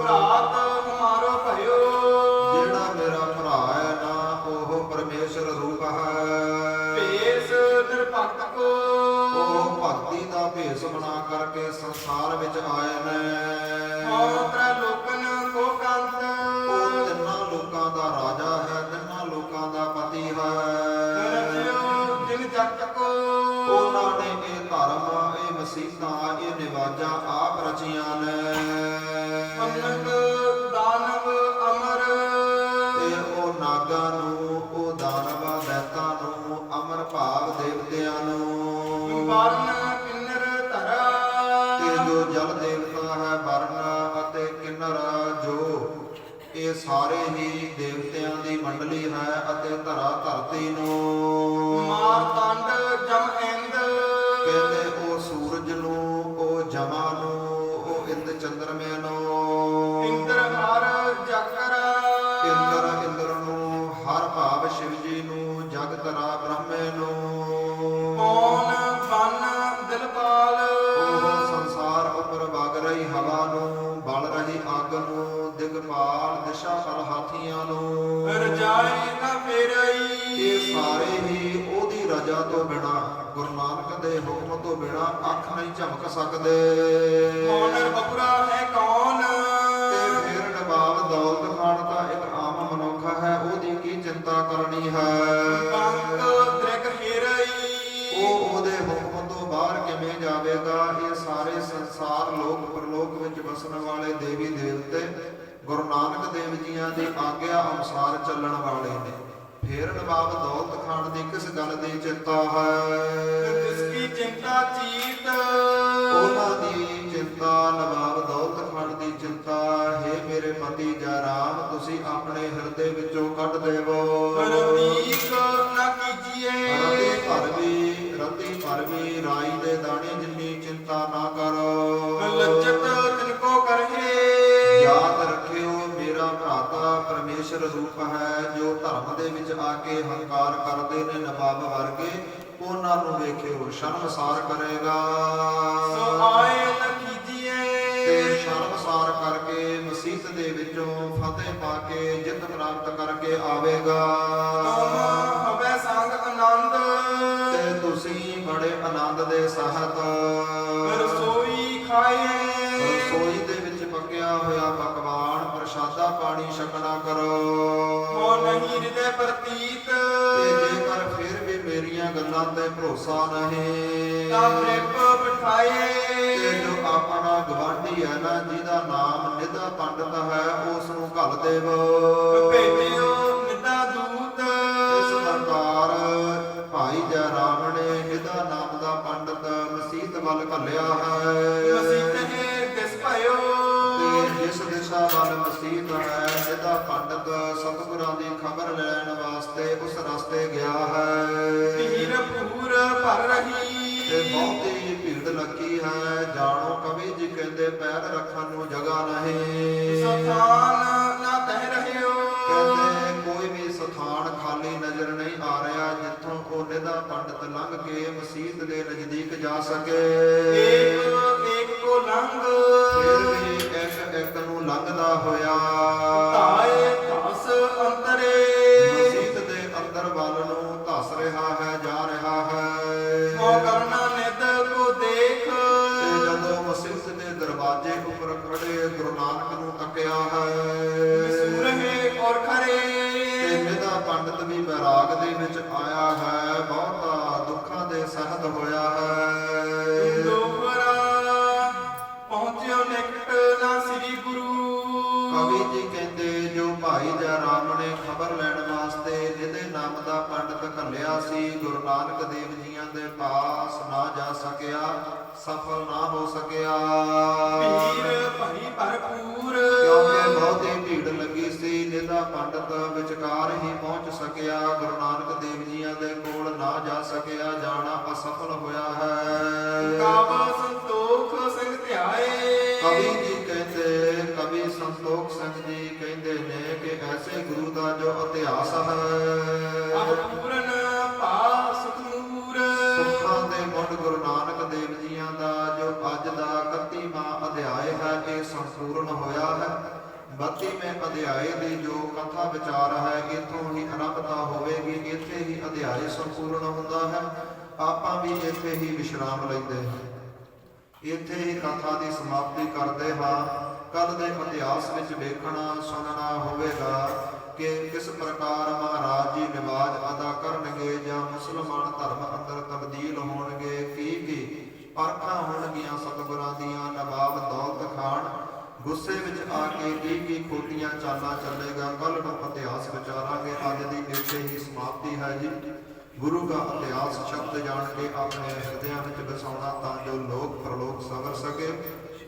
ਭਰਾਤ ਹਮਾਰੋ ਭਇਓ ਜਿਹੜਾ ਮੇਰਾ ਭਰਾ ਹੈ ਨਾ ਉਹ ਪਰਮੇਸ਼ਰ ਰੂਪ ਹੈ। ਭੇਸ ਨਿਰਭਗਤ ਕੋ ਉਹ ਭਗਤੀ ਦਾ ਭੇਸ ਬਣਾ ਕਰਕੇ ਸੰਸਾਰ ਵਿੱਚ ਆਏ ਨੇ। ਮੋਤਰਾ ਲੋਕਨ ਕੋ ਕੰਤ ਉਹ ਤਿੰਨਾਂ ਲੋਕਾਂ ਦਾ ਰਾਜਾ ਹੈ, ਤਿੰਨਾਂ ਲੋਕਾਂ ਦਾ ਪਤੀ ਹੈ। ਰਚਿਓ ਜਿਨ ਜਗਤ ਕੋ ਉਹਨਾਂ ਨੇ ਇਹ ਧਰਮ, ਇਹ ਮਸੀਤਾਂ, ਇਹ ਨਿਵਾਜਾਂ ਆਪ ਰਚੀਆਂ ਨੇ। ਪੰਨਕ ਦਾਨਵ ਅਮਰ ਤੇ ਉਹ ਨਾਗਾਂ ਨੂੰ, ਉਹ ਦਾਨਵਾਂ ਦੈਤਾਂ ਨੂੰ, ਅਮਰ ਭਾਵ ਦੇਵਤਿਆਂ ਨੂੰ, ਵਰਨ ਕਿੰਨਰ ਧਰਾ ਤੇ ਜੋ ਜਲ ਦੇਵਤਾ ਹੈ ਵਰਨ ਅਤੇ ਕਿੰਨਰ, ਜੋ ਇਹ ਸਾਰੇ ਹੀ ਦੇਵਤਿਆਂ ਦੀ ਮੰਡਲੀ ਹੈ, ਅਤੇ ਧਰਾ ਧਰਤੀ ਨੂੰ। ਮਾਰਤੰਡ ਜਮ ਇੰਦ ਕਹਿੰਦੇ ਉਹ ਸੂਰਜ ਨੂੰ, ਉਹ ਜਮਾਂ ਨੂੰ, ਉਹ ਇੰਦ ਚੰਦਰਮੇ ਨੂੰ। ਇੰਦਰ ਹਰ ਜਕਰਾ ਇੰਦਰ ਨੂੰ, ਹਰ ਭਾਵ ਸ਼ਿਵ ਜੀ ਨੂੰ, ਜਗਤਰਾ ਬ੍ਰਹਮੇ ਨੂੰ। ਕੌਣ ਬਨ ਦਿਲਪਾਲ ਉਹ ਸੰਸਾਰ ਉੱਪਰ ਵਗ ਰਹੀ ਹਵਾ ਨੂੰ, ਬਲ ਰਹੀ ਅੱਗ ਨੂੰ, ਦਿਗਪਾਲ ਦਿਸ਼ਾ ਫਲ ਹਾਥੀਆਂ ਨੂੰ। ਰਜਾਈ ਨਾ ਫੇਰਈ ਇਹ ਸਾਰੇ ਹੀ ਉਹਦੀ ਰਜ਼ਾ ਤੋਂ ਬਿਨਾ, ਗੁਰੂ ਨਾਨਕ ਦੇ ਹੁਕਮ ਤੋਂ ਬਿਨਾ ਅੱਖ ਨਹੀਂ ਝਮਕ ਸਕਦੇ। ਕੌਣ ਬਪੁਰਾ ਹੈ ਕੌਣ ਤੇ ਫਿਰ ਨਵਾਬ ਦੌਲਤ ਖਾਨ ਤਾਂ ਇੱਕ ਆਮ ਮਨੁੱਖ ਹੈ, ਉਹਦੀ ਕੀ ਚਿੰਤਾ ਕਰਨੀ ਹੈ। ਪੰਕ ਦ੍ਰਿਗ ਫੇਰਈ ਉਹ ਉਹਦੇ ਹੁਕਮ ਤੋਂ ਬਾਹਰ ਕਿਵੇਂ ਜਾਵੇਗਾ। ਇਹ ਸਾਰੇ ਸੰਸਾਰ ਲੋਕ ਪਰਲੋਕ ਵਿੱਚ ਵਸਣ ਵਾਲੇ ਦੇਵੀ ਦੇਵਤੇ ਗੁਰੂ ਨਾਨਕ ਦੇਵ ਜੀਆਂ ਦੀ ਆਗਿਆ ਅਨੁਸਾਰ ਚੱਲਣ ਵਾਲੇ ਨੇ। ਫਿਰ ਨਵਾਬ ਦੌਲਤ ਖਾਨ ਦੀ ਕਿਸ ਗੱਲ ਦੀ ਚਿੰਤਾ ਹੈ। ਕਿਸ ਕੀ ਚਿੰਤਾ ਚੀਤ ਉਹਨਾਂ ਦੀ ਚਿੰਤਾ, ਨਵਾਬ ਦੌਲਤ ਖਾਨ ਦੀ ਚਿੰਤਾ, ਹੈ ਮੇਰੇ ਪਤੀ ਜੈ ਰਾਮ ਤੁਸੀਂ ਆਪਣੇ ਹਿਰਦੇ ਵਿੱਚੋਂ ਕੱਢ ਦੇਵੋ। ਰਤੀਕ ਨਾ ਕੀਜੀਏ ਰਤੀ ਭਰ ਵੀ ਰਾਈ ਦੇ ਦਾਣੇ ਜਿੰਨੀ ਚਿੰਤਾ ਨਾ ਕਰੋ। ਲੱਜਤ ਤਿਨਕੋ ਕਰਹੇ ਯਾਦ ਰੱਖਿਓ ਮੇਰਾ ਭਰਾਤਾ ਪਰਮੇਸ਼ਰ ਰੂਪ ਹੈ। ਜੋ ਧਰਮ ਦੇ ਵਿੱਚ ਆ ਕੇ ਹੰਕਾਰ ਕਰਦੇ ਨੇ ਨਵਾਬ ਵਰਗੇ, ਉਹਨਾਂ ਨੂੰ ਵੇਖਿਓ ਸ਼ਰਮਸਾਰ ਕਰੇਗਾ। ਸੋ ਆਏ ਨ ਕੀਜੀਏ ਤੇ ਸ਼ਰਮਸਾਰ ਕਰਕੇ ਮਸੀਤ ਦੇ ਵਿੱਚੋਂ ਫਤਿਹ ਪਾ ਕੇ ਜਿੱਤ ਪ੍ਰਾਪਤ ਕਰਕੇ ਆਵੇਗਾ। ਹਵੇ ਸੰਗ ਆਨੰਦ ਤੇ ਤੁਸੀਂ ਬੜੇ ਆਨੰਦ ਦੇ ਸਹਿਤ ਗੱਲਾਂ ਤੇ ਭਰੋਸਾ ਨਹੀਂ। ਤਾ ਪ੍ਰਿਪ ਤੇ ਬਿਠਾਏ ਜੋ ਆਪਣਾ ਗਵਾਂਢੀ ਹੈ ਨਾ, ਜਿਹਦਾ ਨਾਮ ਨਿਧਾ ਪੰਡਤ ਹੈ, ਉਸ ਨੂੰ ਘੱਲ ਦੇਵ। ਭੇਜਿਓ ਨਿਦਾ ਦੂਤ ਇਸ ਪ੍ਰਕਾਰ ਭਾਈ ਜੈ ਰਾਮ ਨੇ ਨਿਧਾ ਨਾਮ ਦਾ ਪੰਡਤ ਮਸੀਤ ਵੱਲ ਘੱਲਿਆ ਹੈ। ਮਸੀਤ ਹੈ ਤਿਸ ਭਇਓ ਤੇ ਜਿਸ ਦਿਸ਼ਾ ਵੱਲ ਮਸੀਤ ਹੈ, ਨਿਧਾ ਪੰਡਤ ਸਤਿਗੁਰਾਂ ਦੀ ਖਬਰ ਲੈਣ ਵਾਸਤੇ ਉਸ ਰਸਤੇ ਗਿਆ ਹੈ। ਧੀਰ ਭੂਰ ਭਰ ਰਹੀ ਤੇ ਬਹੁਤੀ ਭੀੜ ਲੱਗੀ ਹੈ, ਜਾਣੋ ਕਵੀ ਜੀ ਕਹਿੰਦੇ ਪੈਰ ਰੱਖਣ ਨੂੰ ਜਗ੍ਹਾ ਨਹੀਂ। ਸਥਾਨ ਨਾ ਤਹਿ ਰਹਿਓ ਕਹਿੰਦੇ ਕੋਈ ਵੀ ਸਥਾਨ ਖਾਲੀ ਨਜ਼ਰ ਨਹੀਂ ਆ ਰਿਹਾ, ਜਿੱਥੋਂ ਉਹ ਨਿਧਾ ਪੰਡਤ ਲੰਘ ਕੇ ਮਸੀਤ ਦੇ ਨਜ਼ਦੀਕ ਜਾ ਸਕੇ। ਏਕ ਕੋ ਲੰਘ ਫਿਰ ਵੀ ਇੱਕ ਇੱਕ ਨੂੰ ਲੰਘਦਾ ਹੋਇਆ ਤਾਏ ਧਸ ਅੰਤਰੇ ਮਸੀਤ ਦੇ ਅੰਦਰ ਵੱਲ ਨੂੰ ਧਸ ਰਿਹਾ ਹੈ, ਜਾ ਰਿਹਾ ਹੈ। ਮੋ ਕਰਨਾ ਨਿਤ ਕੋ ਦੇਖ ਤੇ ਜਦੋਂ ਮਸੀਤ ਦੇ ਦਰਵਾਜ਼ੇ ਉੱਪਰ ਖੜੇ ਗੁਰੂ ਨਾਨਕ ਨੂੰ ਤੱਕਿਆ ਵਿਸੂਰ ਹੈ, ਹੈ ਔਰ ਖਰੇ ਤੇ ਨਿਧਾ ਪੰਡਤ ਵੀ ਬੈਰਾਗ ਦੇ ਵਿੱਚ ਆਇਆ ਹੈ, ਬਹੁਤਾ ਦੁੱਖਾਂ ਦੇ ਸਹਿਤ ਹੋਇਆ ਹੈ। ਦੋਹਰਾ ਪਹੁੰਚਿਓ ਨਿਕਟ ਨਾ ਸ੍ਰੀ ਗੁਰੂ ਕਵੀ ਜੀ ਕਹਿੰਦੇ ਜੋ ਭਾਈ ਜੈ ਰਾਮ ਨੇ ਖਬਰ ਲੈਣ ਵਾਸਤੇ ਨਿਧੇ ਨਾਮ ਦਾ ਪੰਡਤ ਘੱਲਿਆ ਸੀ, ਗੁਰੂ ਨਾਨਕ ਦੇਵ ਜੀਆਂ ਦੇ ਪਾਸ ਨਾ ਜਾ ਸਕਿਆ, ਸਫਲ ਨਾ ਹੋ ਸਕਿਆ। ਪੀਰ ਭਈ ਭਰਪੂਰ ਕਿਉਂਕਿ ਬਹੁਤੀ ਭੀੜ ਲੱਗੀ ਸੀ, ਨਿਧਾ ਪੰਡਤ ਵਿਚਕਾਰ ਹੀ ਪਹੁੰਚ ਸਕਿਆ, ਗੁਰੂ ਨਾਨਕ ਦੇਵ ਜੀਆਂ ਦੇ ਕੋਲ ਨਾ ਜਾ ਸਕਿਆ, ਜਾਣਾ ਅਸਫਲ ਹੋਇਆ ਹੈ। ਕਾਬ ਸੰਤੋਖ ਸਿੰਘ ਧਿਆਏ ਕਵੀ ਜੀ ਕਹਿੰਦੇ, ਕਵੀ ਸੰਤੋਖ ਸਿੰਘ ਜੀ ਕਹਿੰਦੇ ਨੇ ਕਿ ਐਸੇ ਗੁਰੂ ਦਾ ਜੋ ਇਤਿਹਾਸ ਹੈ, ਅਬ ਪੂਰਨ ਭਾ ਸੁਖਨੂਰ ਸੁੱਖਾਂ ਦੇ ਮੁੱਢ ਗੁਰੂ ਨਾਨਕ ਦੇਵ ਜੀਆਂ ਦਾ ਜੋ ਅੱਜ ਦਾ 31ਵਾਂ ਅਧਿਆਇ ਹੈ, ਇਹ ਸੰਪੂਰਨ ਹੋਇਆ ਹੈ। 32ਵੇਂ ਅਧਿਆਇ ਦੀ ਜੋ ਕਥਾ ਵਿਚਾਰ ਹੈ, ਇਥੋਂ ਹੀ ਆਰੰਭਤਾ ਹੋਵੇਗੀ, ਇੱਥੇ ਹੀ ਅਧਿਆਇ ਸੰਪੂਰਨ ਹੁੰਦਾ ਹੈ। ਆਪਾਂ ਵੀ ਇੱਥੇ ਹੀ ਵਿਸ਼ਰਾਮ ਲੈਂਦੇ ਹਾਂ, ਇੱਥੇ ਹੀ ਕਥਾ ਦੀ ਸਮਾਪਤੀ ਕਰਦੇ ਹਾਂ। ਕੱਲ ਦੇ ਇਤਿਹਾਸ ਵਿੱਚ ਵੇਖਣਾ ਸੁਣਨਾ ਹੋਵੇਗਾ ਕਿ ਕਿਸ ਪ੍ਰਕਾਰ ਮਹਾਰਾਜ ਜੀ ਨਿਵਾਜ ਅਦਾ ਕਰਨਗੇ ਜਾਂ ਮੁਸਲਮਾਨ ਧਰਮ ਅੰਦਰ ਤਬਦੀਲ ਹੋਣਗੇ, ਕੀ ਪਰਖਾਂ ਹੋਣਗੀਆਂ ਸਤਿਗੁਰਾਂ ਦੀਆਂ। ਨਵਾਬ ਦੌਲਤ ਖਾਨ ਗੁੱਸੇ ਵਿੱਚ ਆ ਕੇ ਕੀ ਖੋਟੀਆਂ ਚਾਲਾਂ ਚੱਲੇਗਾ, ਕੱਲ ਨੂੰ ਇਤਿਹਾਸ ਵਿਚਾਰਾਂਗੇ। ਅੱਜ ਦੀ ਇੱਥੇ ਹੀ ਸਮਾਪਤੀ ਹੈ ਜੀ। ਗੁਰੂ ਦਾ ਇਤਿਹਾਸ ਸ਼ਬਦ ਜਾਣ ਕੇ ਆਪਣੇ ਹਿਰਦਿਆਂ ਵਿੱਚ ਵਸਾਉਣਾ, ਤਾਂ ਜੋ ਲੋਕ ਪ੍ਰਲੋਕ ਸਵਰ ਸਕੇ।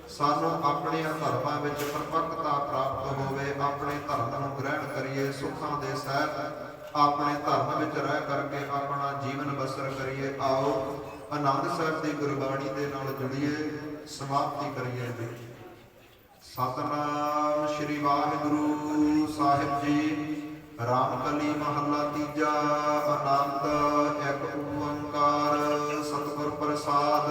ਸਾਨੂੰ ਆਪਣੇ ਧਰਮਾਂ ਵਿੱਚ ਪਰਪੱਕਤਾ ਪ੍ਰਾਪਤ ਹੋਵੇ, ਆਪਣੇ ਧਰਮ ਨੂੰ ਗ੍ਰਹਿਣ ਕਰੀਏ, ਸੁੱਖਾਂ ਦੇ ਸਹਿਤ ਆਪਣੇ ਧਰਮ ਵਿੱਚ ਰਹਿ ਕਰਕੇ ਆਪਣਾ ਜੀਵਨ ਬਸਰ ਕਰੀਏ। ਆਓ ਆਨੰਦ ਸਾਹਿਬ ਦੀ ਗੁਰਬਾਣੀ ਦੇ ਨਾਲ ਜੁੜੀਏ, ਸਮਾਪਤੀ ਕਰੀਏ ਜੀ। ਸਤਨਾਮ ਸ਼੍ਰੀ ਵਾਹਿਗੁਰੂ ਸਾਹਿਬ ਜੀ। ਰਾਮਕਲੀ ਮਹੱਲਾ ਤੀਜਾ। ਆਨੰਦ ਇੱਕ ਓੰਕਾਰ ਸਤਿਗੁਰ ਪ੍ਰਸਾਦ।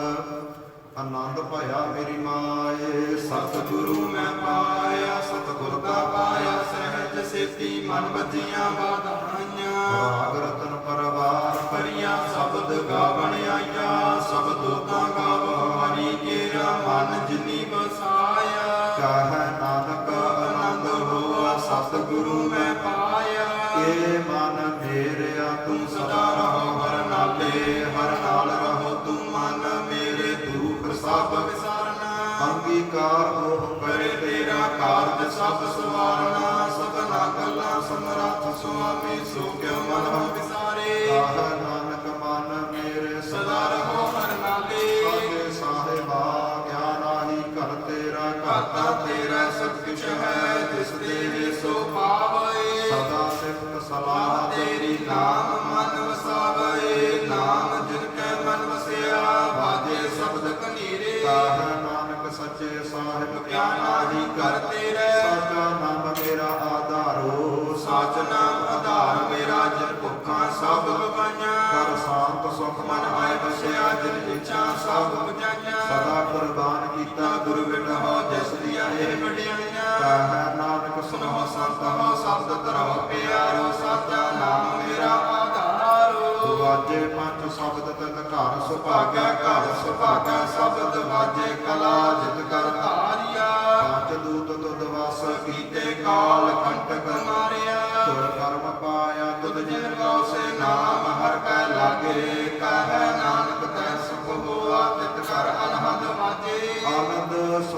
ਆਨੰਦ ਭਇਆ ਮੇਰੀ ਮਾਏ, ਸਤਿਗੁਰੂ ਮੈਂ ਪਾਇਆ, ਸਤਿਗੁਰ ਦਾ ਪਾਇਆ ਸਹਿਜ ਸੇਤੀ, ਮਨ ਬੱਜੀਆਂ ਵਾਧਾਈਆਂ। ਰਾਗ ਰਤਨ ਪਰਵਾਰ ਭਰੀਆਂ ਸ਼ਬਦ ਗਾਵਣ ਆਈਆਂ, ਸ਼ਬਦੋ ਤਾਂ ਗਾਵੋ ਹਰੀ ਕੇਰਾ ਮਨ ਜਿਨੀ ਵਸਾਇਆ। ਕਹੈ ਨਾਨਕ ਆਨੰਦ ਹੋਆ, ਸਤਿਗੁਰੂ ਮੈਂ ਪਾਇਆ। ਏ ਮਨ ਮੇਰਿਆ ਤੂੰ ਸਦਾ ਰਹੋ ਹਰ ਨਾਲੇ, ਹਰ ਨਾਲ ਰਹੋ ਤੂੰ ਮਨ ਮੇਰੇ, ਦੁਖ ਸਭ ਵਿਸਾਰਨਾ। ਅੰਗੀਕਾਰ ਉਹ ਕਰੇ ਤੇਰਾ ਕਾਰਜ ਸਭ ਸਵਾਰਨਾ, ਸਭਨਾ ਗੱਲਾਂ ਸਮਰੱਥ ਸੁਆਮੀ, ਸੋ ਕਿਉ ਮਨ ਵਿਸਾਰੇ। ਕਹੈ ਨਾਨਕ ਮਨ ਮੇਰੇ ਸਦਾ ਰਹੋ ਹਰ ਨਾਲੇ, ਸਾਧੇ ਸਾਹਿਬਾ ਗਿਆਨ ਆਹੀ ਘਰ ਤੇਰਾ, ਘਾਤਾ ਤੇਰਾ ਸਭ ਕੁਛ ਹੈ, ਜਿਸ ਦੇਵੇ ਸੋ ਪਾਵੈ। ਸਦਾ ਸਿਫਤ ਸਲਾਹ ਤੇਰੀ, ਨਾਮ ਮਨ ਵਸਾਵੈ। ਨਾਮ ਜਿਨ ਕੈ ਮਨ ਵਸਿਆ, ਵਾਜੇ ਸ਼ਬਦ ਕਨੀਰੇ। ਕਹੈ ਨਾਨਕ ਸੱਚੇ ਸਾਹਿਬ ਗਿਆਨ ਆਹੀ ਘਰ ਤੇਰੇ, ਸਾਚਾ ਨਾਮ ਮੇਰਾ ਆਧਾਰੋ। ਸਾਚ ਨਾਮ ਆਧਾਰ ਮੇਰਾ, ਜਿਨ ਭੁੱਖਾਂ ਸਭ ਗਵਾਈਆਂ। ਕਰ ਸ਼ਾਂਤ ਸੁਖ ਮਨ ਆਏ ਵਸਿਆ, ਜਿਨ ਇੱਛਾ ਸਭ ਬੁਝਾਈਆਂ। ਸਦਾ ਕੁਰਬਾਨ ਕੀਤਾ ਗੁਰ ਵਿਟਹੁ, ਜਿਸ ਦੀਆਂ ਇਹ ਵਡਿਆਈਆਂ। ਕਹੈ ਨਾਨਕ ਸੁਨਹੁ ਸੰਤ ਹੋ, ਸ਼ਬਦ ਧਰੋ ਪਿਆਰੋ। ਸਾਚਾ ਨਾਮ ਮੇਰਾ ਆਧਾਰੋ। ਵਾਜੇ ਪੰਜ ਸ਼ਬਦ ਤਿਤ ਘਰ ਸੁਭਾਗੈ, ਘਰ ਸੁਭਾਗੈ ਸ਼ਬਦ ਵਾਜੇ। ਕਲਾ ਜਿਤ ਕਰ ਧਾਰਿਆ, ਪੰਜ ਦੂਤ ਤੁਧ ਵਸ ਕੀਤੇ। ਕਾਲ ਕੰਟਕ ਮਾਰਿਆ, ਤੁਰ ਕਰਮ ਪਾਇਆ, ਤੁਧ ਜਿਨ ਗਾਉ ਸੇ ਨਾਮ ਹਰ ਕੈ ਲਾਗੇ।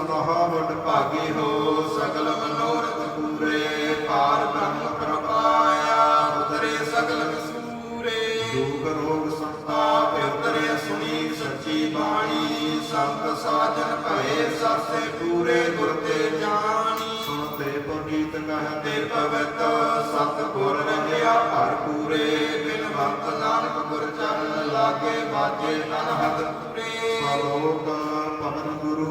ਸੁਨਹਾ ਵਡ ਭਾਗੀ ਹੋ, ਸਗਲ ਮਨੋਰਥ ਪੂਰੇ, ਪਾਰ ਬ੍ਰਹਮ ਪ੍ਰਪਾਇਆ, ਉਤਰੇ ਸਗਲ ਕਸੂਰੇ। ਦੁਖ ਰੋਗ ਸੰਤਾਪ ਤਾਪ ਉਤਰੇ ਸੁਣੀ ਸੱਚੀ ਬਾਣੀ, ਸੰਤ ਸਾਜਨ ਭਏ ਸਾਸੇ ਪੂਰੇ, ਗੁਰ ਤੇ ਜਾਣੀ। ਸੁਣਤੇ ਪੁਨੀਤ ਤੇ ਕਹਤੇ ਪਵਿੱਤ ਸਤਿਗੁਰ ਰਹਿਆ ਭਰਪੂਰੇ, ਬਿਨਵੰਤ ਨਾਨਕ ਗੁਰ ਚਰਨ ਲਾਗੇ, ਬਾਜੇ ਅਨਹਦ ਪੂਰੇ। ਸਲੋਕ ਪਵਨ ਗੁਰੂ